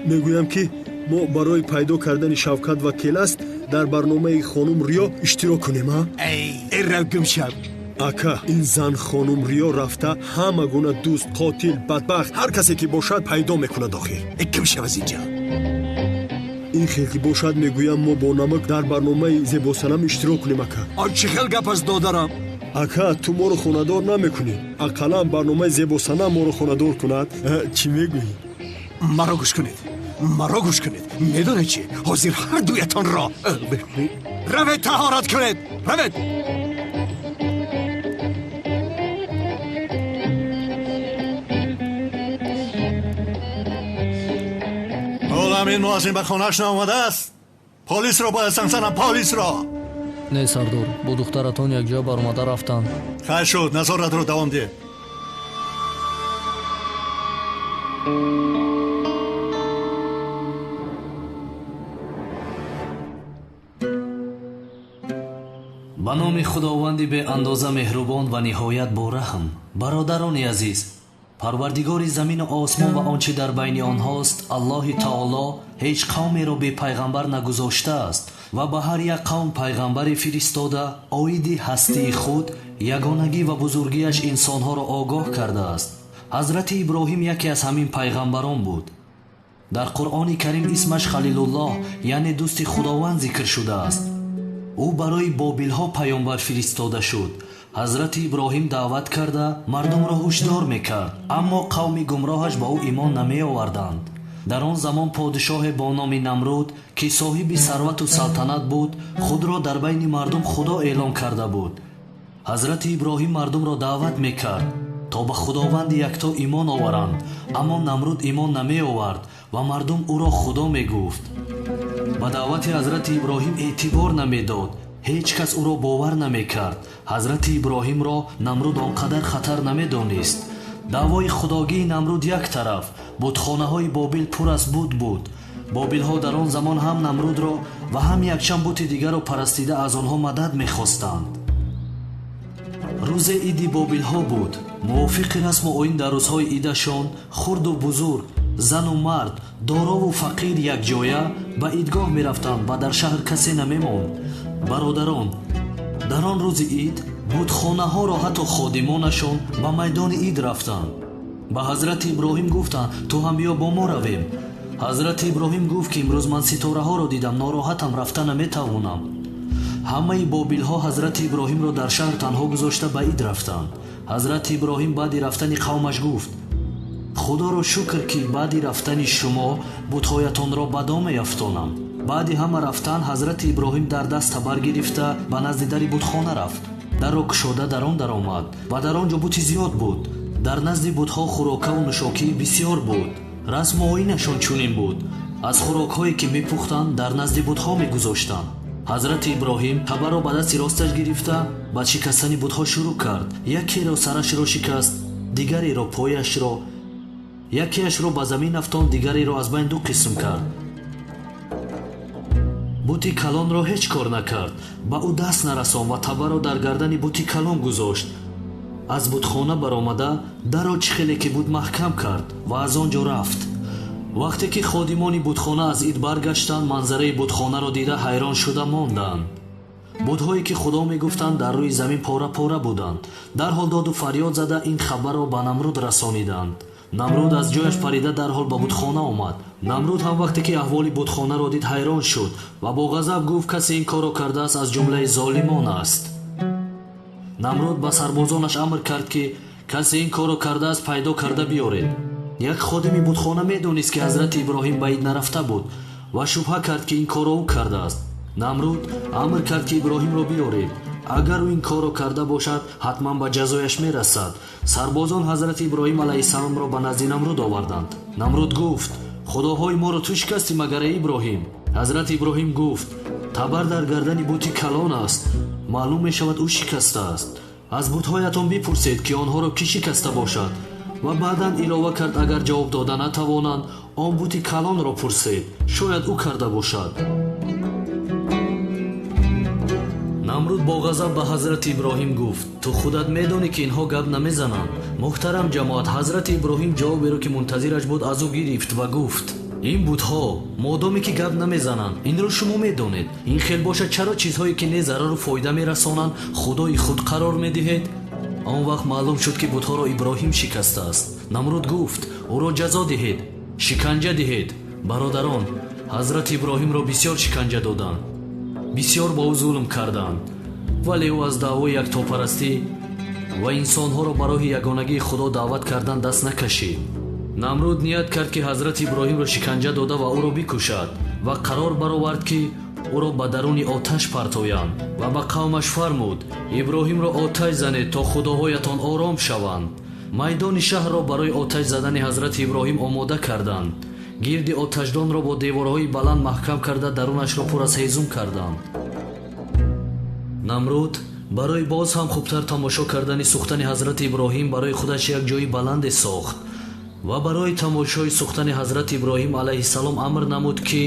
Speaker 3: мегӯям ки мо барои пайдо кардани шавкат ва келас дар барномаи хонум риё иштирок кунем.
Speaker 2: این رو گم شو.
Speaker 3: ака, ин зан хонум риё рафта ҳама гуна дӯст, қотил, бадбахт ҳар касе ки бошад пайдо мекунад охир.
Speaker 2: گم شو از اینجا.
Speaker 3: ин хел ки бошад мегӯям мо бо намак дар барномаи зебосанам иштирок кунем ака.
Speaker 2: آن چه خیل گپ از دادرم؟
Speaker 3: ака, ту моро хонадор намекунӣ. ақаллан барномаи зебосана моро хонадор кунад. чӣ мегӯӣ?
Speaker 2: مرا گوش کنید. مرا گوش کنید. میدونه چی؟ حاضر هر دویتان را بکنید. روید طهارت کنید. روید.
Speaker 3: ҳолам ин муаззин ба хонааш наомадааст. полисро бояд сангсанам, полисро.
Speaker 17: не сардор, бо духтаратон якҷоя баромада рафтанд.
Speaker 3: хайр шуд, назоратро давом диҳ.
Speaker 15: ба номи худованди беандоза меҳрубон ва ниҳоят бораҳм. бародарони азиз, парвардигори замину осмон ва он чӣ дар байни онҳост, аллоҳи таоло ҳеҷ қавмеро бепайғамбар нагузоштааст ва ба ҳар як қавм пайғамбаре фиристода оиди ҳастии худ, ягонагӣ ва бузургиаш инсонҳоро огоҳ кардааст. ҳазрати иброҳим яке аз ҳамин пайғамбарон буд. дар қуръони карим исмаш халилуллоҳ яъне дӯсти худованд зикр шудааст. ӯ барои бобилҳо паёмбар фиристода шуд. ҳазрати иброҳим даъват карда мардумро ҳушдор мекард, аммо қавми гумроҳаш ба ӯ имон намеоварданд. дар он замон подишоҳе бо номи намруд ки соҳиби сарвату салтанат буд, худро дар байни мардум худо эълон карда буд. ҳазрати иброҳим мардумро даъват мекард то ба худованди якто имон оваранд, аммо намруд имон намеовард ва мардум ӯро худо мегуфт. ба даъвати ҳазрати иброҳим эътибор намедод, ҳеҷ кас ӯро бовар намекард. ҳазрати иброҳимро намруд он қадар хатар намедонист. даъвои худогии намруд як тараф, бутхонаҳои бобил пур аз буд буд. бобилҳо дар он замон ҳам намрудро ва ҳам якчанд бути дигарро парастида аз онҳо мадад мехостанд. рӯзе иди бобилҳо буд. мувофиқи расму оин дар рӯзҳои идашон хурду бузург, зану мард, дорову фақир якҷоя ба идгоҳ мерафтанд ва дар шаҳр касе намемонд. бародарон, дар он рӯзи ид бутхонаҳоро ҳатто ходимонашон ба майдони ид рафтанд. ба ҳазрати иброҳим гуфтанд ту ҳам биё бо мо равем. ҳазрати иброҳим гуфт ки имрӯз ман ситораҳоро дидам, нороҳатам, рафта наметавонам. ҳамаи бобилҳо ҳазрати иброҳимро дар шаҳр танҳо гузошта ба ид рафтанд. ҳазрати иброҳим баъди рафтани қавмаш гуфт: худоро шукр ки баъди рафтани шумо бутҳоятонро ба дом меафтонам. баъди ҳама рафтан ҳазрати иброҳим дар даст табар гирифта ба назди дари бутхона рафт. дарро кушода дар он даромад ва дар он ҷо бути зиёд буд. дар назди бутҳо хӯрокаву нӯшокии бисьёр буд. расму оинашон чунин буд. аз хӯрокҳое ки мепухтанд дар назди бутҳо мегузоштанд. ҳазрати иброҳим табарро ба дасти росташ гирифта ба шикастани бутҳо шурӯъ кард. якеро сарашро шикаст, дигареро пояшро, якеашро ба замин афтонд, дигареро аз байн ду қисм кард. бути калонро ҳеҷ кор накард, ба ӯ даст нарасон ва табарро дар гардани бути калон гузошт. аз бутхона баромада дарро чӣ хеле ки буд маҳкам кард ва аз он ҷо рафт. вақте ки ходимони бутхона аз ид баргаштанд, манзараи бутхонаро дида ҳайрон шуда монданд. будҳое ки худо мегуфтанд дар рӯи замин пора пора буданд. дарҳол доду фарёд зада ин хабарро ба намруд расониданд. намруд аз ҷояш парида дарҳол ба бутхона омад. намруд ҳам вақте ки аҳволи бутхонаро дид ҳайрон шуд ва бо ғазаб гуфт касе ин корро кардааст аз ҷумлаи золимон аст. намруд ба сарбозонаш амр кард ки касе ин корро кардааст пайдо карда биёред. як ходими бутхона медонист ки ҳазрати иброҳим ба ид нарафта буд ва шубҳа кард ки ин корро ӯ кардааст. намруд амр кард ки иброҳимро биёред. агар ӯ ин корро карда бошад, ҳатман ба ҷазояш мерасад. сарбозон ҳазрати иброҳим алайҳиссаломро ба назди намруд оварданд. намруд гуфт: худоҳои моро ту шикастӣ магар эй иброҳим? ҳазрати иброҳим гуфт: табар дар гардани бути калон аст, маълум мешавад ӯ шикастааст. аз бутҳоятон бипурсед ки онҳоро кӣ шикаста бошад. ва баъдан илова кард: агар ҷавоб дода натавонанд, он бути калонро пурсед, шояд ӯ карда бошад. намруд бо ғазаб ба ҳазрати иброҳим гуфт: ту худат медонӣ ки инҳо гап намезананд. муҳтарам ҷамоат, ҳазрати иброҳим ҷавоберо ки мунтазираш буд аз ӯ гирифт ва гуфт: ин будҳо модоме ки гап намезананд, инро шумо медонед. ин хел бошад чаро чизҳое ки не зарару фоида мерасонанд худои худ қарор медиҳед? он вақт маълум шуд ки будҳоро иброҳим шикастааст. намруд гуфт: ӯро ҷазо диҳед, шиканҷа диҳед. бародарон, ҳазрати иброҳимро бисьёр шиканҷа доданд, бисьёр ба ӯ зулм карданд, вале ӯ аз даъвои яктопарастӣ ва инсонҳоро ба роҳи ягонагии худо даъват кардан даст накашид. намруд ният кард ки ҳазрати иброҳимро шиканҷа дода ва ӯро бикушад ва қарор баровард ки ӯро ба даруни оташ партоянд ва ба қавмаш фармуд: иброҳимро оташ занед то худоҳоятон ором шаванд. майдони шаҳрро барои оташ задани ҳазрати иброҳим омода карданд. гирди оташдонро бо деворҳои баланд маҳкам карда дарунашро пур аз ҳезум карданд. намруд барои боз ҳам хубтар тамошо кардани сӯхтани ҳазрати иброҳим барои худаш як ҷойи баланде сохт ва барои тамошои сӯхтани ҳазрати иброҳим алайҳиссалом амр намуд ки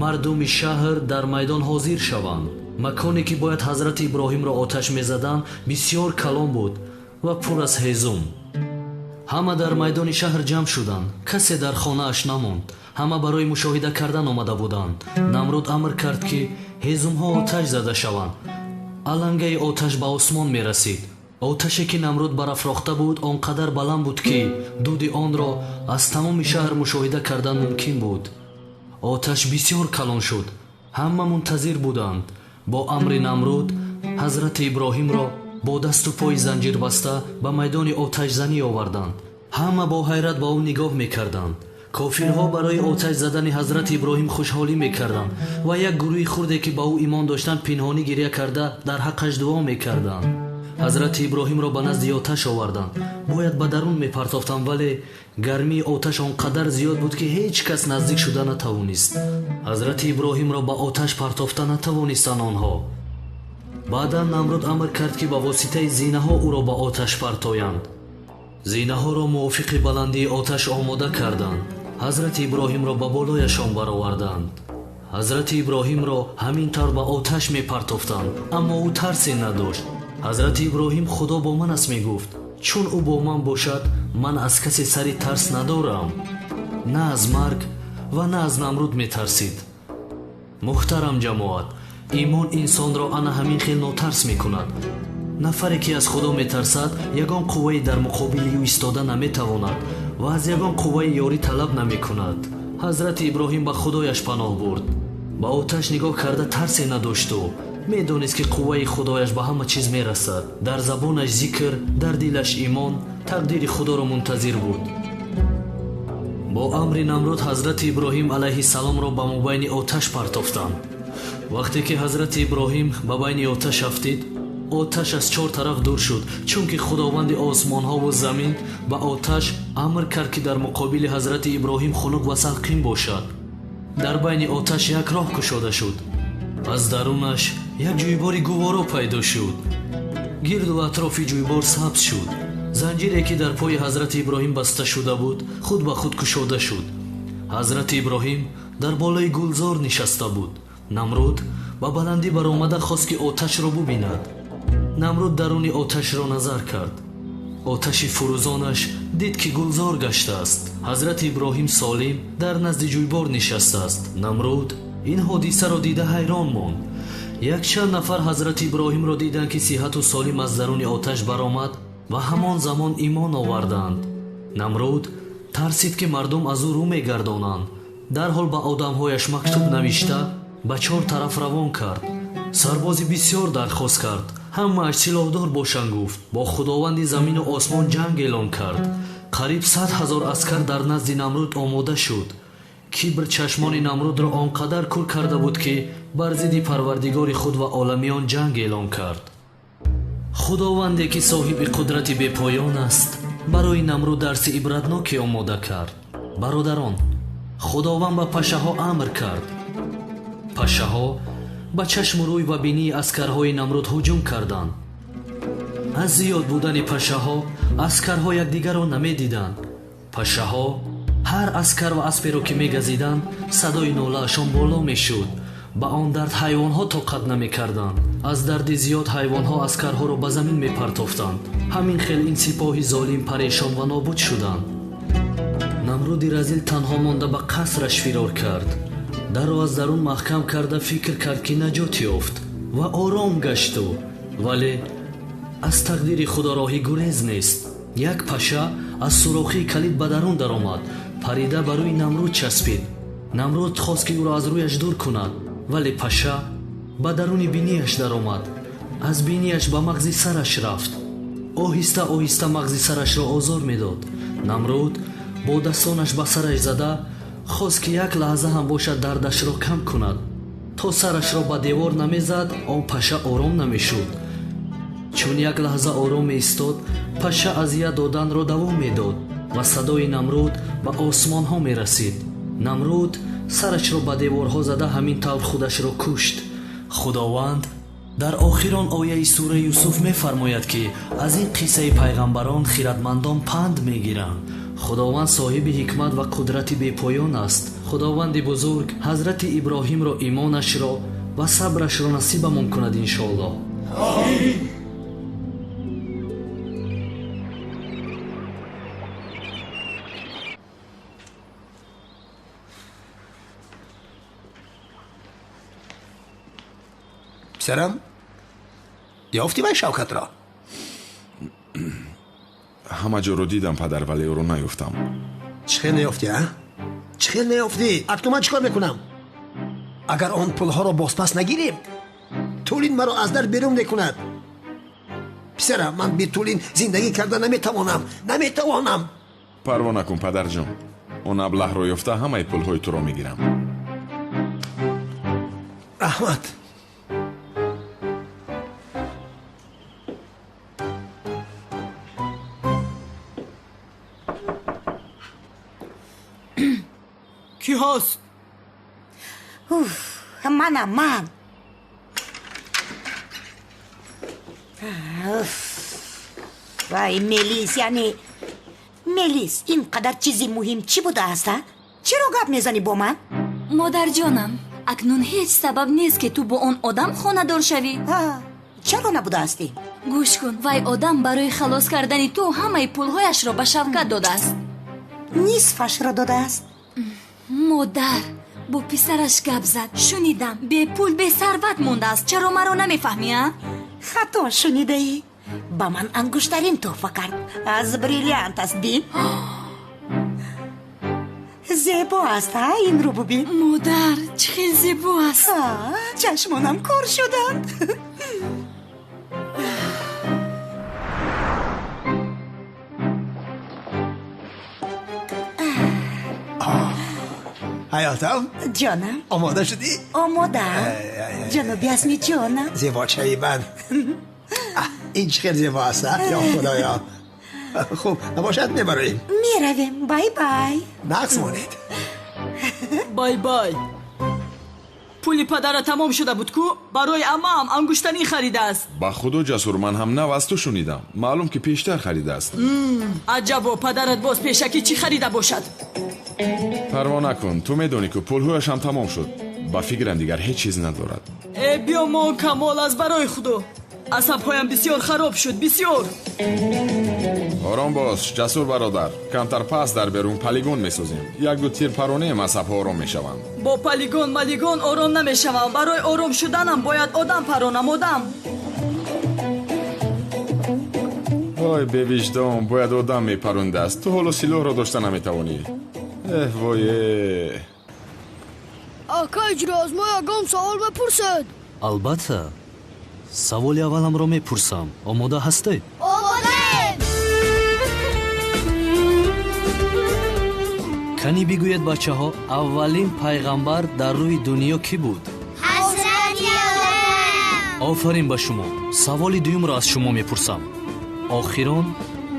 Speaker 15: мардуми шаҳр дар майдон ҳозир шаванд. маконе ки бояд ҳазрати иброҳимро оташ мезаданд бисьёр калон буд ва пур аз ҳезум. ҳама дар майдони шаҳр ҷамъ шуданд, касе дар хонааш намонд. ҳама барои мушоҳида кардан омада буданд. намруд амр кард ки ҳезумҳо оташ зада шаванд. алангаи оташ ба осмон мерасид. оташе ки намруд барафрохта буд он қадар баланд буд ки дуди онро аз тамоми шаҳр мушоҳида кардан мумкин буд. оташ бисёр калон шуд. ҳама мунтазир буданд. бо амри намруд ҳазрати иброҳимро бо дасту пои занҷир баста ба майдони оташзанӣ оварданд. ҳама бо ҳайрат ба ӯ нигоҳ мекарданд. кофирҳо барои оташ задани ҳазрати иброҳим хушҳолӣ мекарданд ва як гурӯҳи хурде ки ба ӯ имон доштанд пинҳонӣ гирья карда дар ҳаққаш дуо мекарданд. ҳазрати иброҳимро ба назди оташ оварданд. бояд ба дарун мепартофтанд, вале гармии оташ он қадар зиёд буд ки ҳеҷ кас наздик шуда натавонист. ҳазрати иброҳимро ба оташ партофта натавонистанд онҳо. баъдан намруд амр кард ки ба воситаи зинаҳо ӯро ба оташ партоянд. зинаҳоро мувофиқи баландии оташ омода карданд. ҳазрати иброҳимро ба болояшон бароварданд. ҳазрати иброҳимро ҳамин тавр ба оташ мепартофтанд, аммо ӯ тарсе надошт. ҳазрати иброҳим худо бо ман аст мегуфт. чун ӯ бо ман бошад, ман аз касе сари тарс надорам. на аз марг ва на аз намруд метарсид. муҳтарам ҷамоат, имон инсонро ана ҳамин хел нотарс мекунад. нафаре ки аз худо метарсад, ягон қувваи дар муқобили ӯ истода наметавонад ва аз ягон қувваи ёрӣ талаб намекунад. ҳазрати иброҳим ба худояш паноҳ бурд. ба оташ нигоҳ карда тарсе надошту. медонист ки қувваи худояш ба ҳама чиз мерасад. дар забонаш зикр, дар дилаш имон, тақдири худоро мунтазир буд. бо амри намруд ҳазрати иброҳим алайҳиссаломро ба мобайни оташ партофтанд. вақте ки ҳазрати иброҳим ба байни оташ афтид, оташ аз чор тараф дур шуд, чунки худованди осмонҳову замин ба оташ амр кард ки дар муқобили ҳазрати иброҳим хунук ва салқин бошад. дар байни оташ як роҳ кушода шуд. аз дарунаш як ҷӯйбори гуворо пайдо шуд. гирду атрофи ҷӯйбор сабз шуд. занҷире ки дар пои ҳазрати иброҳим баста шуда буд, худ ба худ кушода шуд. ҳазрати иброҳим дар болои гулзор нишаста буд. намруд ба баландӣ баромада хост ки оташро бубинад. намруд даруни оташро назар кард. оташи фурӯзонаш дид ки гулзор гаштааст. ҳазрати иброҳим солим дар назди ҷӯйбор нишастааст. намруд ин ҳодисаро дида ҳайрон монд. якчанд нафар ҳазрати иброҳимро диданд ки сиҳату солим аз даруни оташ баромад ва ҳамон замон имон оварданд. намруд тарсид ки мардум аз ӯ рӯ мегардонанд. дарҳол ба одамҳояш мактуб навишта ба чор тараф равон кард. сарбози бисёр дархост кард. ҳамааш силоҳдор бошанд гуфт. бо худованди замину осмон ҷанг эълон кард. қариб 100 000 аскар дар назди намруд омода шуд. кибр чашмони намрудро он қадар кур карда буд ки бар зидди парвардигори худ ва оламиён ҷанг эълон кард. худованде ки соҳиби қудрати бепоён аст, барои намруд дарси ибратноке омода кард. бародарон, худованд ба пашаҳо амр кард. пашаҳо ба чашму рӯй ва бинии аскарҳои намруд ҳуҷум карданд. аз зиёд будани пашаҳо аскарҳо якдигарро намедиданд. пашаҳо ҳар аскар ва асперо ки мегазиданд, садои нолаашон боло мешуд. ба он дард ҳайвонҳо тоқат намекарданд. аз дарди зиёд ҳайвонҳо аскарҳоро ба замин мепартофтанд. ҳамин хел ин сипоҳи золим парешон ва нобуд шуданд. намруди разил танҳо монда ба қасраш фирор кард. дарро аз дарун маҳкам карда фикр кард ки наҷот ёфт ва ором гашту. вале аз тақдири худо роҳи гурез нест. як паша аз сурохии калид ба дарун даромад, парида ба рӯи намруд часпид. намруд хост ки ӯро аз рӯяш дур кунад, вале паша ба даруни бинияш даромад. аз бинияш ба мағзи сараш рафт. оҳиста оҳиста мағзи сарашро озор медод. намруд бо дастонаш ба сараш зада хост ки як лаҳза ҳам бошад дардашро кам кунад. то сарашро ба девор намезад, он паша ором намешуд. чун як лаҳза ором меистод, паша азият доданро давом медод ва садои намруд ба осмонҳо мерасид. намруд сарашро ба деворҳо зада ҳамин тавр худашро кушт. худованд дар охирон ояи сураи Юсуф мефармояд ки аз ин қиссаи пайғамбарон хиратмандон панд мегиранд. худованд соҳиби ҳикмат ва қудрати бепоён аст. худованди бузург ҳазрати иброҳимро имонашро ва сабрашро насибамон кунад иншоаллоҳ.
Speaker 2: Амин. писарам, ёфтӣ вай Шавкатро?
Speaker 10: ҳама ҷоро дидам падар, вале ӯро наёфтам.
Speaker 2: چی خیلی نیافتی ها؟ چی خیلی نیافتی؟ اکنون من چیکار میکنم؟ اگر آن پولها را بازپس نگیریم تولین مرا از در بیرون نکند. پسرم من بی تولین زندگی کرده نمیتوانم.
Speaker 10: парво накун падарҷон, он аблаҳро ёфта ҳамаи пулҳои туро мегирам.
Speaker 2: رحمت
Speaker 14: کی هست؟
Speaker 5: منم من. وای ملیس، یعنی ملیس اینقدر چیزی مهم چی بوده است؟ چرا گپ میزنی با من؟
Speaker 13: مادر جانم اکنون هیچ سبب نیست که تو با اون آدم خانه دار شوی.
Speaker 5: چرا نبوده استی؟
Speaker 13: گوش کن، وای آدم برای خلاص کردن تو همه پولهایش را به شوکت داده است.
Speaker 5: نصفش را داده است؟
Speaker 13: مادر با پسرش گپ زد، شنیدم به پول به ثروت مونده است. چرا مرا نمیفهمی؟
Speaker 5: خطا شنیده ای؟ با من انگشترین تحفه کرد. از بریلیانت است. بین زیبا است ها، این رو ببین.
Speaker 13: مادر چه زیبا است.
Speaker 5: چشمانم کور شدند.
Speaker 2: حیاتم
Speaker 5: جانم
Speaker 2: آماده شدی؟
Speaker 5: آماده جنابی اسمی جانم.
Speaker 2: زیباچه‌ی من این چه خیلی زیبا است یا خدایا. خوب نباشد میبریم.
Speaker 5: میرویم. بای بای.
Speaker 2: نقص مانید.
Speaker 14: بای بای. پولی پدر تمام شده بود کو برای امام انگشتری خریده است.
Speaker 10: ба худо ҷасур, ман ҳам нав аз ту шунидам. маълум ки пештар харидааст.
Speaker 14: عجبا پدرت باز پیشکی چی خریده باشد؟
Speaker 10: парво накун, ту медонӣ ки пулҳояш ҳам тамом шуд. ба фикрам дигар ҳеҷ чиз надорад.
Speaker 14: بیا ما کمال از برای خدا. عصبهایم بسیار خراب شد، بسیار.
Speaker 10: ором бош ҷасур бародар, камтар пас дар берун полигон месозем. як-ду тирпаронеам асабҳо ором мешаванд.
Speaker 14: با پلیگون ملیگون آرام نمیشوم. برای آرام شدنم باید آدم پرانم. آدم
Speaker 10: ой бевиҷдон, бояд одам мепарондааст. ту ҳоло силоҳро дошта наметавонӣ. вое.
Speaker 18: ака иҷроз, мо ягон савол бепурсед?
Speaker 15: албатта. саволи авваламро мепурсам. омода ҳастед?
Speaker 18: омодаем.
Speaker 15: канӣ бигӯед бачаҳо, аввалин пайғамбар дар рӯи дунё кӣ буд?
Speaker 18: ҳазрати адам.
Speaker 15: офарин ба шумо. саволи дуюмро аз шумо мепурсам. охирон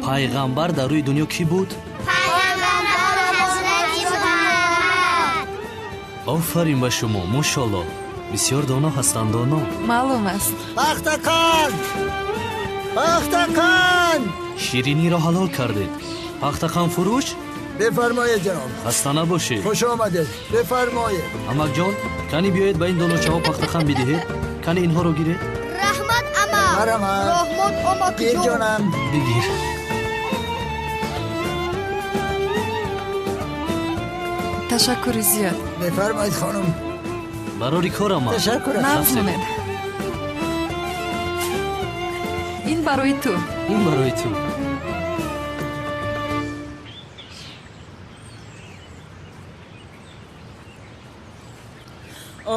Speaker 15: пайғамбар дар рӯи дунё кӣ буд?
Speaker 18: пайғамбар ҳазрати муҳаммад.
Speaker 15: офарин ба шумо. мошолло, бисёр доно ҳастанд. доно
Speaker 11: маълум аст.
Speaker 2: пахтакан пахтакан.
Speaker 15: шириниро ҳалол кардед. пахтақан фурӯш?
Speaker 2: بفرمایید جناب.
Speaker 15: خسته نباشید.
Speaker 2: خوش آمدید. بفرمایید.
Speaker 15: амак ҷон, кани биёед ба ин доночаҳо пахтақан бидиҳед. кани инҳоро гиред.
Speaker 18: раҳмат ама. раҳмат амакҷон.
Speaker 15: бигир.
Speaker 11: ташаккури зиёд.
Speaker 2: بفرمایید خانم.
Speaker 15: барори корам.
Speaker 2: تشکر.
Speaker 11: мамнунем. ин барои ту.
Speaker 15: ин барои ту.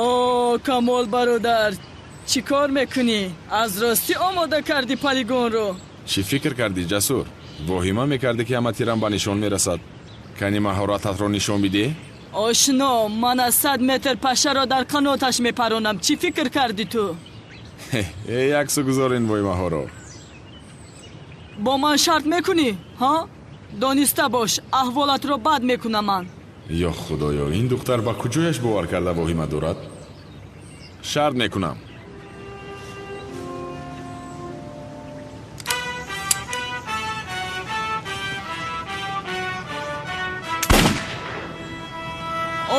Speaker 14: о камол бародар, چی کار میکنی؟ از راستی آماده کردی پلیگون رو؟
Speaker 10: چی فکر کردی جسور؟ واهیمه میکردی که همه تیرم به نشان میرسد. کنی مهارتت رو نشان میدی؟
Speaker 14: آشنا، من از 100 متر پشه را در قناتش میپرانم. چی فکر کردی تو؟
Speaker 10: یک سو گذارین واهیمه ها رو.
Speaker 14: با من شرط میکنی؟ ها؟ دانسته باش احوالت رو بد میکنم من.
Speaker 10: یا خدایا، این دختر با کجایش باور کرده واهیمه دارد؟ شرط میکنم.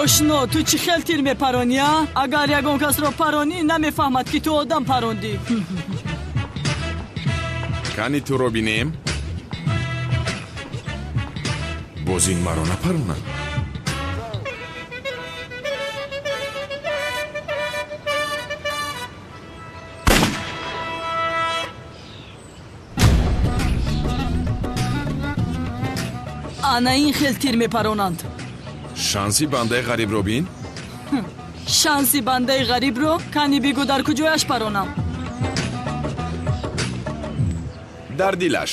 Speaker 14: آشنا، تو چی خیل تیر میپرانی ها؟ اگر یکان کس را پرانی نمیفهمد که تو آدم پراندی.
Speaker 10: کنی تو رو بینیم؟ باز این مرا نپرونن.
Speaker 14: ана ин хел тир мепаронанд.
Speaker 10: шанси бандаи ғарибро бин.
Speaker 14: шанси бандаи ғарибро кани бигӯ дар куҷояш паронам?
Speaker 10: дар дилаш.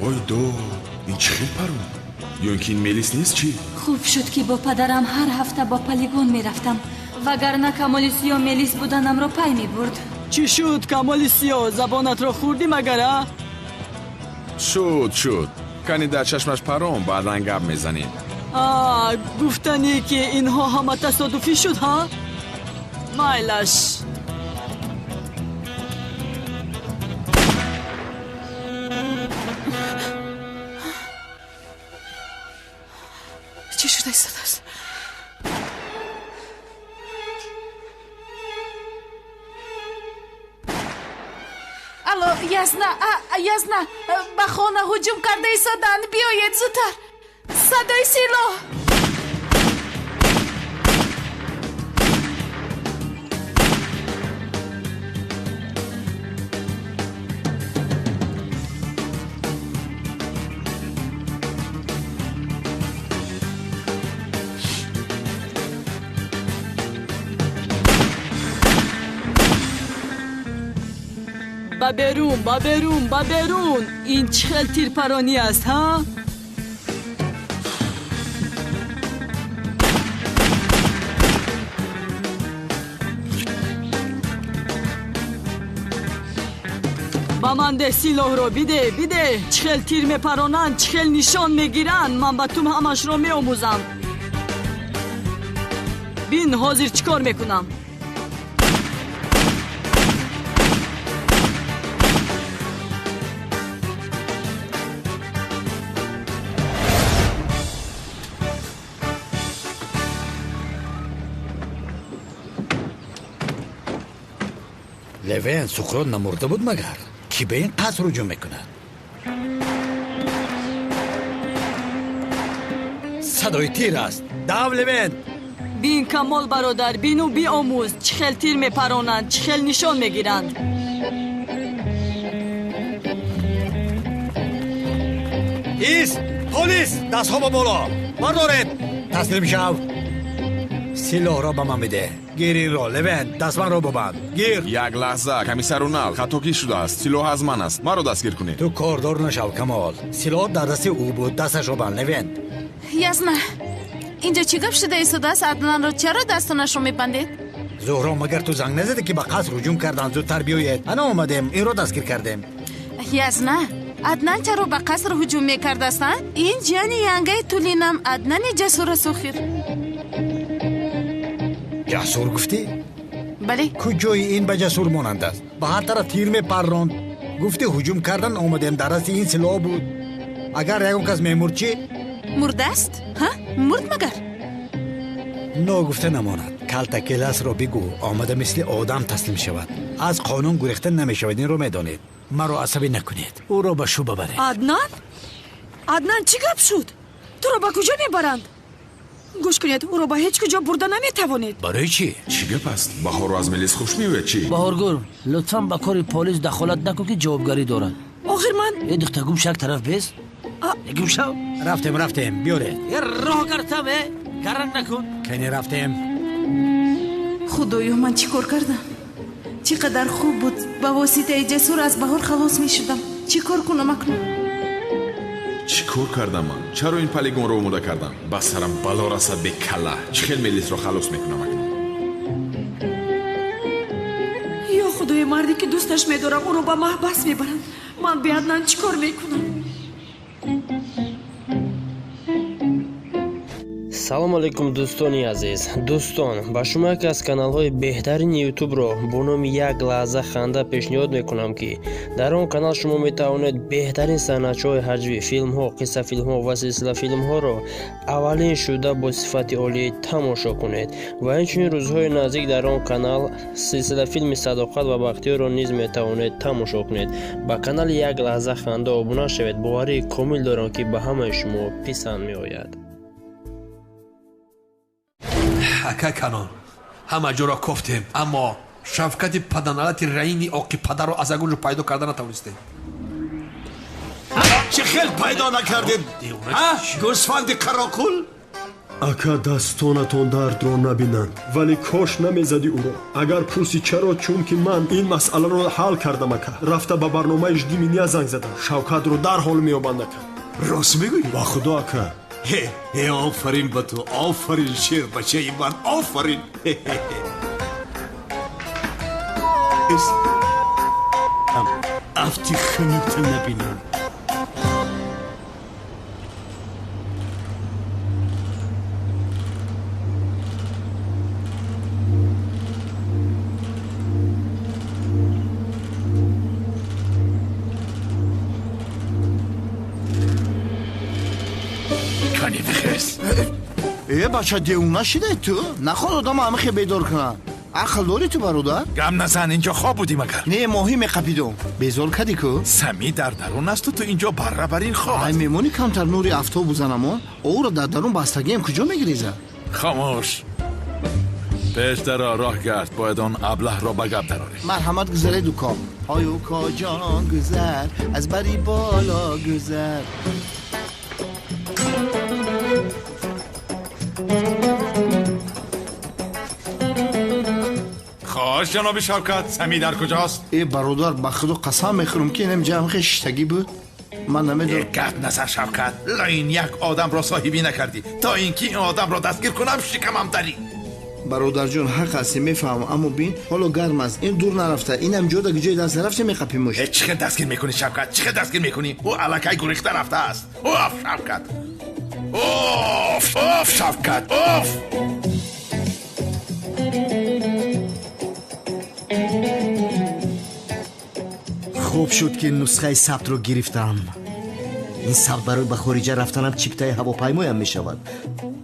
Speaker 10: ой до ин чӣ хел парон? ё ин ки ин мелис нест чӣ?
Speaker 13: хуб шуд ки бо падарам ҳар ҳафта ба полигон мерафтам, вагарна камоли сиё мелис буданамро пай мебурд.
Speaker 14: чӣ шуд камоли сиё, забонатро хӯрдӣ магара?
Speaker 10: шуд кани дар чашмаш парон, баъдан гап мезанем.
Speaker 14: гуфтанӣ ки инҳо ҳама тасодуфӣ шуд ҳа? майлаш.
Speaker 11: чӣ шуда истодааст? алло, язна ба хона ҳуҷум карда истоданд, биёед зудтар. садои силоҳ.
Speaker 14: ба берун. ин чӣ хел тирпаронӣ аст ҳа? ба ман деҳ силоҳро, биде. чӣ хел тир мепаронанд, чӣ хел нишон мегиранд, ман ба ту ҳамашро меомӯзам. бин ҳозир чӣ кор мекунам?
Speaker 7: левен сухрон намурда буд магар? ки ба ин қаср ҳуҷум мекунад? садои тир аст. дав левен.
Speaker 14: бин камол бародар, бину биомӯз, чӣ хел тир мепаронанд, чӣ хел нишон мегиранд.
Speaker 7: ист полис, дастҳо ба боло бардоред. таслим шав. силоҳро ба ман биде. гир инро. левен, дастманро бубанд. гир.
Speaker 10: як лаҳза, комиссару нав, хатокӣ шудааст. силоҳ аз ман аст. маро дастгир кунед.
Speaker 7: ту кордор нашав камол. силоҳ дар дасти ӯ буд. дасташро банд. левен.
Speaker 11: язна, инҷо чӣ гап шуда истодааст? адланро чаро дастонашро мебандед?
Speaker 7: зуҳро, магар ту занг назаде ки ба қаср ҳуҷум карданд? зудтар биёед. ана омадем, инро дастгир кардем.
Speaker 11: язна, аднан чаро ба қаср ҳуҷум мекардастанд? ин ҷияни янгаи тулинам аднани ҷасур аст охир.
Speaker 7: ҷасур гуфтӣ?
Speaker 11: бале.
Speaker 7: куҷои ин ба ҷасур монанд аст? ба ҳар тараф тир мепарронд. гуфтӣ ҳуҷум кардан омадем, дар дасти ин силоҳ буд. агар ягон кас мемурд чӣ?
Speaker 11: мурдааст? ҳа? мурд магар?
Speaker 7: ногуфта намонад. калтакеласро бигӯ омада мисли одам таслим шавад. аз қонун гурехта намешавад, инро медонед. маро асабӣ накунед. ӯро ба шу бабаред.
Speaker 9: аднан чӣ гап шуд? туро ба куҷо мебаранд? гӯш кунед, ӯро ба ҳеҷ куҷо бурда наметавонед.
Speaker 7: барои чӣ?
Speaker 10: чӣ гап аст? баҳору аз мелис хуш меояд чӣ?
Speaker 8: баҳоргул, лутфан ба кори полис дахолат накун ки ҷавобгарӣ дорад.
Speaker 9: охир ман
Speaker 8: духта гум шак тараф без. гум шав.
Speaker 7: рафтем биёред.
Speaker 8: роҳ кардам, гаранг накун.
Speaker 7: кани рафтем.
Speaker 11: худоё, ман чӣ кор кардам? чӣ қадар хуб буд ба воситаи ҷасур аз баҳор халос мешудам. чӣ кор кунам акнун?
Speaker 10: чӣ кор кардам ман? чаро ин полигонро омода кардам? ба сарам бало расад бекалла. чӣ хел мелисро халос мекунам акнун?
Speaker 9: ё худои марде ки дӯсташ медорам, ӯро ба маҳбас мебаранд. ман беаднан чӣ кор мекунам?
Speaker 6: салому алайкум дӯстони азиз. дӯстон, ба шумо яке аз каналҳои беҳтарини ютубро бо номи як лаҳза ханда пешниҳод мекунам ки дар он канал шумо метавонед беҳтарин санъатчиҳои ҳаҷвӣ, филмҳо, қиссафилмҳо ва силсилафилмҳоро аввалин шуда бо сифати олӣ тамошо кунед ва инчунин рӯзҳои наздик дар он канал силсилафилми садоқат ва бахтиёрро низ метавонед тамошо кунед. ба канали як лаҳза ханда обуна шавед. боварии комил дорам ки ба ҳамаи шумо писанд меояд.
Speaker 19: ака канон, ҳама ҷоро кофтем, аммо шафқати паданалати раини оқи падарро аз агунҷо пайдо карда натавонистем.
Speaker 2: чӣ хел пайдо накардед? гӯсфанди қарокул?
Speaker 20: ака дастонатон дардро набинанд, вале кош намезади уро. агар пурси чаро, чунки ман ин масъаларо ҳал кардам ака. рафта ба барномаи ждиминия занг задам. шавкатро дарҳол меёбанд ака.
Speaker 2: рост мегӯӣ?
Speaker 20: ба худо ака.
Speaker 2: офарин ба ту, офарин шер бачаи ман, офарин. афти ханута набинам.
Speaker 1: бача девона шидаи ту? нахоҳ одам ҳамахе бедор кунад. ақл дорӣ ту бародар?
Speaker 4: гам назан, инҷо хоб будим агар.
Speaker 1: Не, моҳӣ меқапидум. безор кади ку?
Speaker 4: самӣ дар дарун асту ту инҷо баррабарин хоб.
Speaker 1: ай мемонӣ камтар нури афтобу занамон. оуро дар дарун бастагиам куҷо мегирезад?
Speaker 4: хомӯш. пештаро роҳ гард, бояд он аблаҳро ба гап дарорем.
Speaker 1: марҳамат гузареду ком. ою коҷон гузар, аз бари боло гузар.
Speaker 4: хош ҷаноби шавкат, самӣ дар куҷост?
Speaker 1: бародар, ба худо қасам мехӯрам ки инам ҷамъи шиштагӣ буд. ман намедонам.
Speaker 4: гап назар шавкат, лоин як одамро соҳибӣ накардӣ, то ин ки ин одамро дастгир кунам шикамам дарӣ.
Speaker 1: бародарҷон, ҳақ ҳасти мефаҳмам, аммо бин ҳоло гарм аст. ин дур нарафта, инам ҷода ҷои даст нарафта меқапимуш.
Speaker 4: чӣ хел дастгир мекунӣ шавкат? чӣ хел дастгир мекунӣ? ӯ аллакай гурехта рафтааст. оф шавкат, оф шавкат, оф.
Speaker 21: хуб шуд ки нусхаи сабтро гирифтам. ин сабт барои ба хориҷа рафтанам чиптаи ҳавопаймоям мешавад.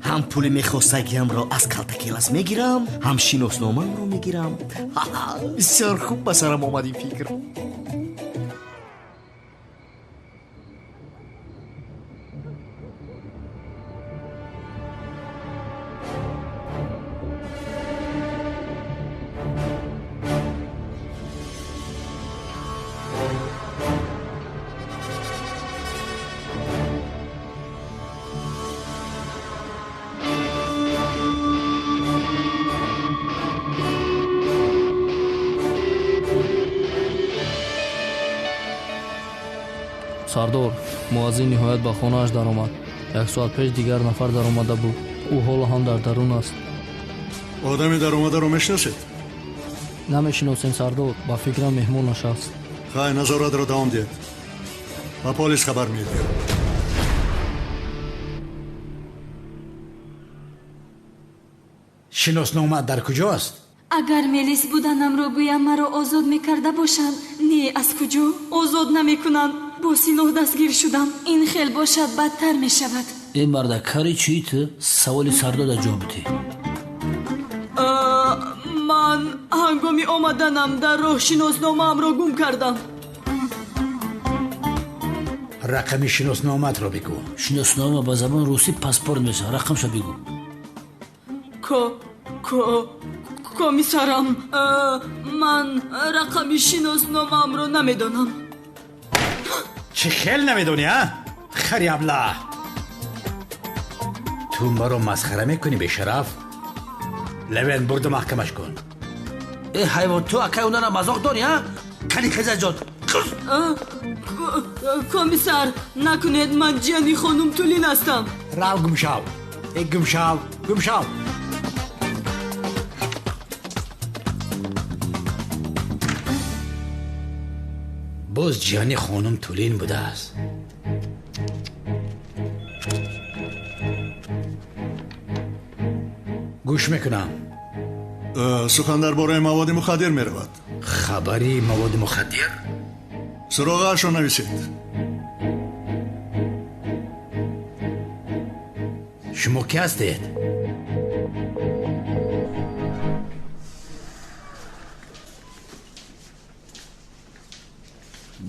Speaker 21: ҳам пули мехостагиамро аз калтакелас мегирам, ҳам шиносномамро мегирам. бисёр хуб ба сарам омад ин фикр.
Speaker 17: сардор, муаззин ниҳоят ба хонааш даромад. 1 соат пеш дигар нафар даромада буд. ӯ ҳоло ҳам дар дарун аст.
Speaker 3: одами даромадаро мешиносед?
Speaker 17: намешиносем сардор, ба фикрам меҳмонаш аст.
Speaker 3: хай, назоратро давом диҳед. ба полис хабар медиҳам.
Speaker 7: шиносномаат дар куҷост?
Speaker 13: агар мелис буданамро гӯям маро озод мекарда бошанд, не аз куҷо озод намекунанд. бо силоҳ дастгир шудам. ин хел бошад бадтар мешавад.
Speaker 8: ин марда кари чиит? саволи сардода ҷавоб бидӣ.
Speaker 14: ман ҳангоми омаданам дар роҳ шиносномаамро гум кардам.
Speaker 7: рақами шиносномаатро бигӯ.
Speaker 8: шиноснома ба забони русӣ паспорт мешавад. рақамшо бигӯ.
Speaker 14: комиссарам, ман рақами шиносномаамро намедонам.
Speaker 7: чӣ хел намедонӣ, а? хари аблаҳ! ту маро масхара мекунӣ, бешараф? левен, бурду маҳкамаш кун.
Speaker 8: ҳайвон, ту акай унара мазоқ дорӣ, а? кани хезаҷот.
Speaker 14: комиссар, накунед, ман ҷияни хонум Тулин ҳастам.
Speaker 7: рав, гумшав. гумшав. боз ҷияни хонум Тулин будааст. гӯш мекунам.
Speaker 3: сухан дар бораи маводи мухаддир меравад.
Speaker 7: хабари маводи мухаддир?
Speaker 3: суроғаашро нависед.
Speaker 7: шумо ки ҳастед?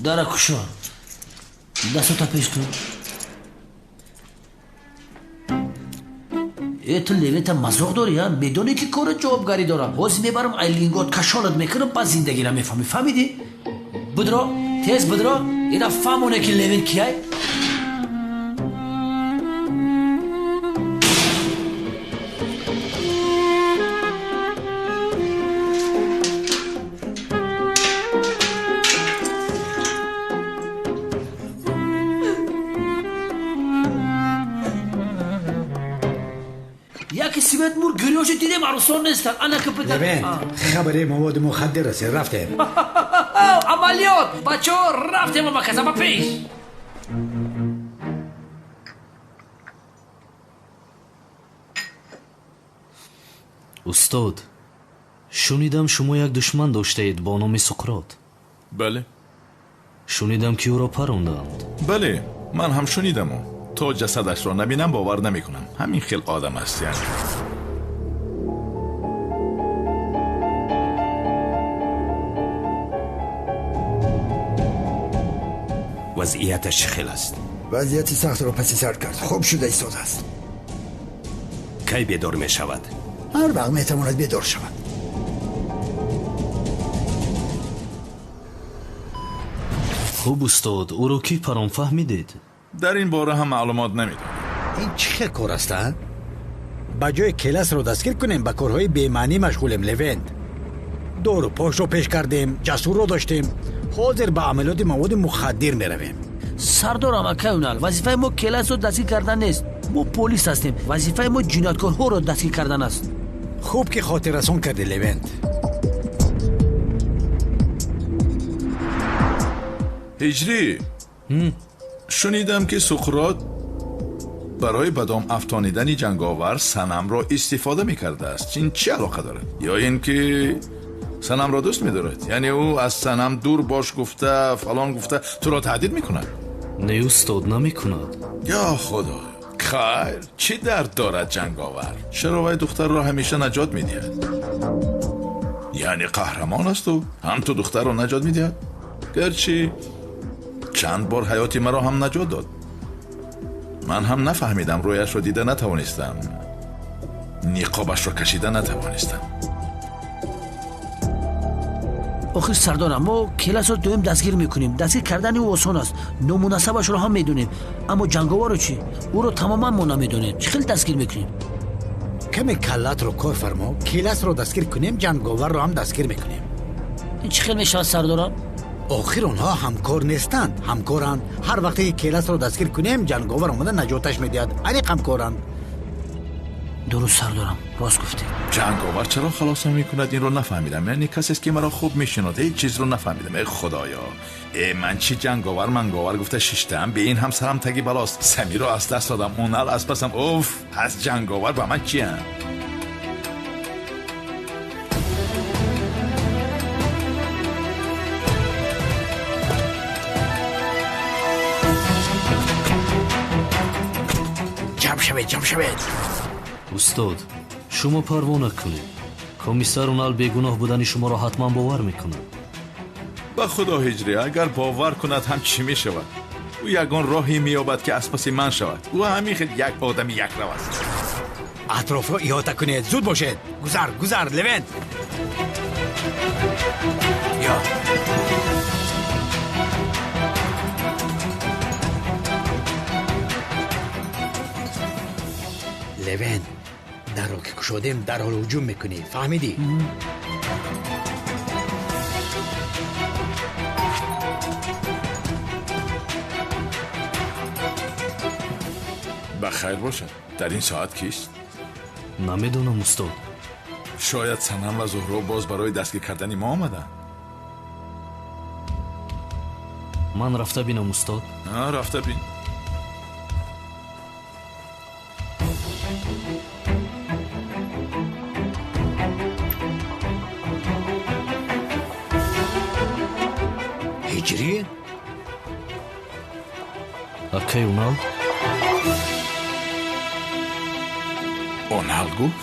Speaker 8: дара кушо, дастута пеш кун. تو لوینت مزاق داری ها؟ میدونی که کار جوابگاری دارم. باز میبرم ایلینگات کشالت میکنم پس زندگی را میفهمی. فهمیدی؟ بدرا تیز بدرا اینا فهمونه که لوین کیه؟ سویت مور گریوش دیدم عروسان نیستن. انا کپیتان
Speaker 7: لوین خبری مواد مخدر رسید رفتیم.
Speaker 8: عملیات بچه ها رفتیم اما کسا پیش.
Speaker 15: استاد شنیدم شما یک دشمن داشته اید با نام سقراط.
Speaker 4: بله.
Speaker 15: شنیدم که او را پروندند.
Speaker 4: بله من هم شنیدم. تا جسدش را نبینم باور نمی کنم. همین خیل آدم است یعنی.
Speaker 16: وضعیتش خیل است.
Speaker 2: وضعیت سخت را پسی سر کرد. خوب شده ایستاده است.
Speaker 16: کی بیدار می شود؟
Speaker 2: هر وقت می تواند بیدار شود.
Speaker 15: خوب استاد او را کی پرام فهمیدید؟
Speaker 4: در این باره هم معلومات نمیدونم.
Speaker 7: این چه کار است؟ با جای کلاس رو دستگیر کنیم با کارهای بی‌معنی مشغولیم لوین. دور و پاش رو پیش کردیم، جسور رو داشتیم. حاضر به عملیات مواد مخدر میرویم.
Speaker 8: سردار اکاونال وظیفه ما کلاس رو دستگیر کردن نیست. ما پلیس هستیم. وظیفه ما جنایتکارها رو دستگیر کردن است.
Speaker 7: خوب که خاطر رسان کردی لوین.
Speaker 4: هجری شنیدم که سقراط برای بدام افشاندن جنگاور صنم را استفاده میکرده است. این چه علاقه داره؟ یا این که صنم را دوست میدارد؟ یعنی او از صنم دور باش گفته فلان گفته تو را تهدید میکند؟
Speaker 15: نه استاد نمیکند.
Speaker 4: یا خدا خیر چی درد دارد جنگاور؟ چرا وای دختر را همیشه نجات میدهد؟ یعنی قهرمان است و هم تو دختر را نجات میدهد؟ گرچه چند بار حیاتی مرا هم نجات داد. من هم نفهمیدم، رویش رو دیده نتوانستم، نقابش رو کشیده نتوانستم.
Speaker 8: آخر سردارم ما کلاس رو دویم دستگیر میکنیم. دستگیر کردن او آسان است. نامناسبش رو هم میدونیم. اما جنگاور رو چی؟ او رو تماما ما نمیدونیم. چخیل دستگیر میکنیم؟
Speaker 7: کمی کلات رو کار فرما. کلاس رو دستگیر کنیم، جنگاور رو هم دستگیر میکنیم.
Speaker 8: این چخیل میشه سردارم؟
Speaker 7: آخر اونها همکار نیستند. همکارند. هر وقتی کلاس رو دستگیر کنیم جنگاور اومده نجاتش میدهد. انیق همکارند.
Speaker 8: درست سردارم، راست گفتی.
Speaker 4: جنگاور چرا خلاصم میکند؟ این رو نفهمیدم. یعنی کسی است که مرا خوب میشناسد. هیچ چیز رو نفهمیدم. ای خدایا، من چی جنگاور منگاور گفته شیشتم، به این هم سرم تگی بلاست. سمی رو از دست دادم، اونال از پسم. اوف، از جنگاور با من چی هم؟
Speaker 7: جمع شوید.
Speaker 15: استاد شما پروا نکنید. کمیسر اونال بیگناه بودن شما را حتما باور میکنه.
Speaker 4: با خدا هجری اگر باور کند هم چی میشود؟ او یگان راهی مییابد که از پس من شود. او همین خیلی یک آدم یک رو است.
Speaker 7: اطراف را احاطه کنید. زود باشید. گذر لوین. یا لوین، در رو که کشادیم در حال هجوم میکنی. فهمیدی؟
Speaker 4: بخیر باشد. در این ساعت کیست؟
Speaker 15: نمیدونم استاد.
Speaker 4: شاید صنم و زهرا باز برای دستگیر کردن ما آمدن.
Speaker 15: من رفته بینم استاد.
Speaker 4: رفته بین.
Speaker 7: هجری؟
Speaker 15: اکی اونال؟
Speaker 4: اونال گفت؟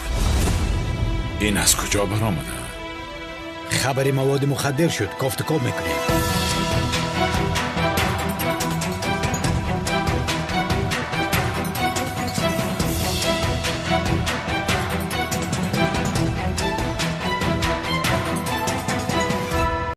Speaker 4: این از کجا برآمده؟
Speaker 7: خبری مواد مخدر شد. کافت کاب میکنیم.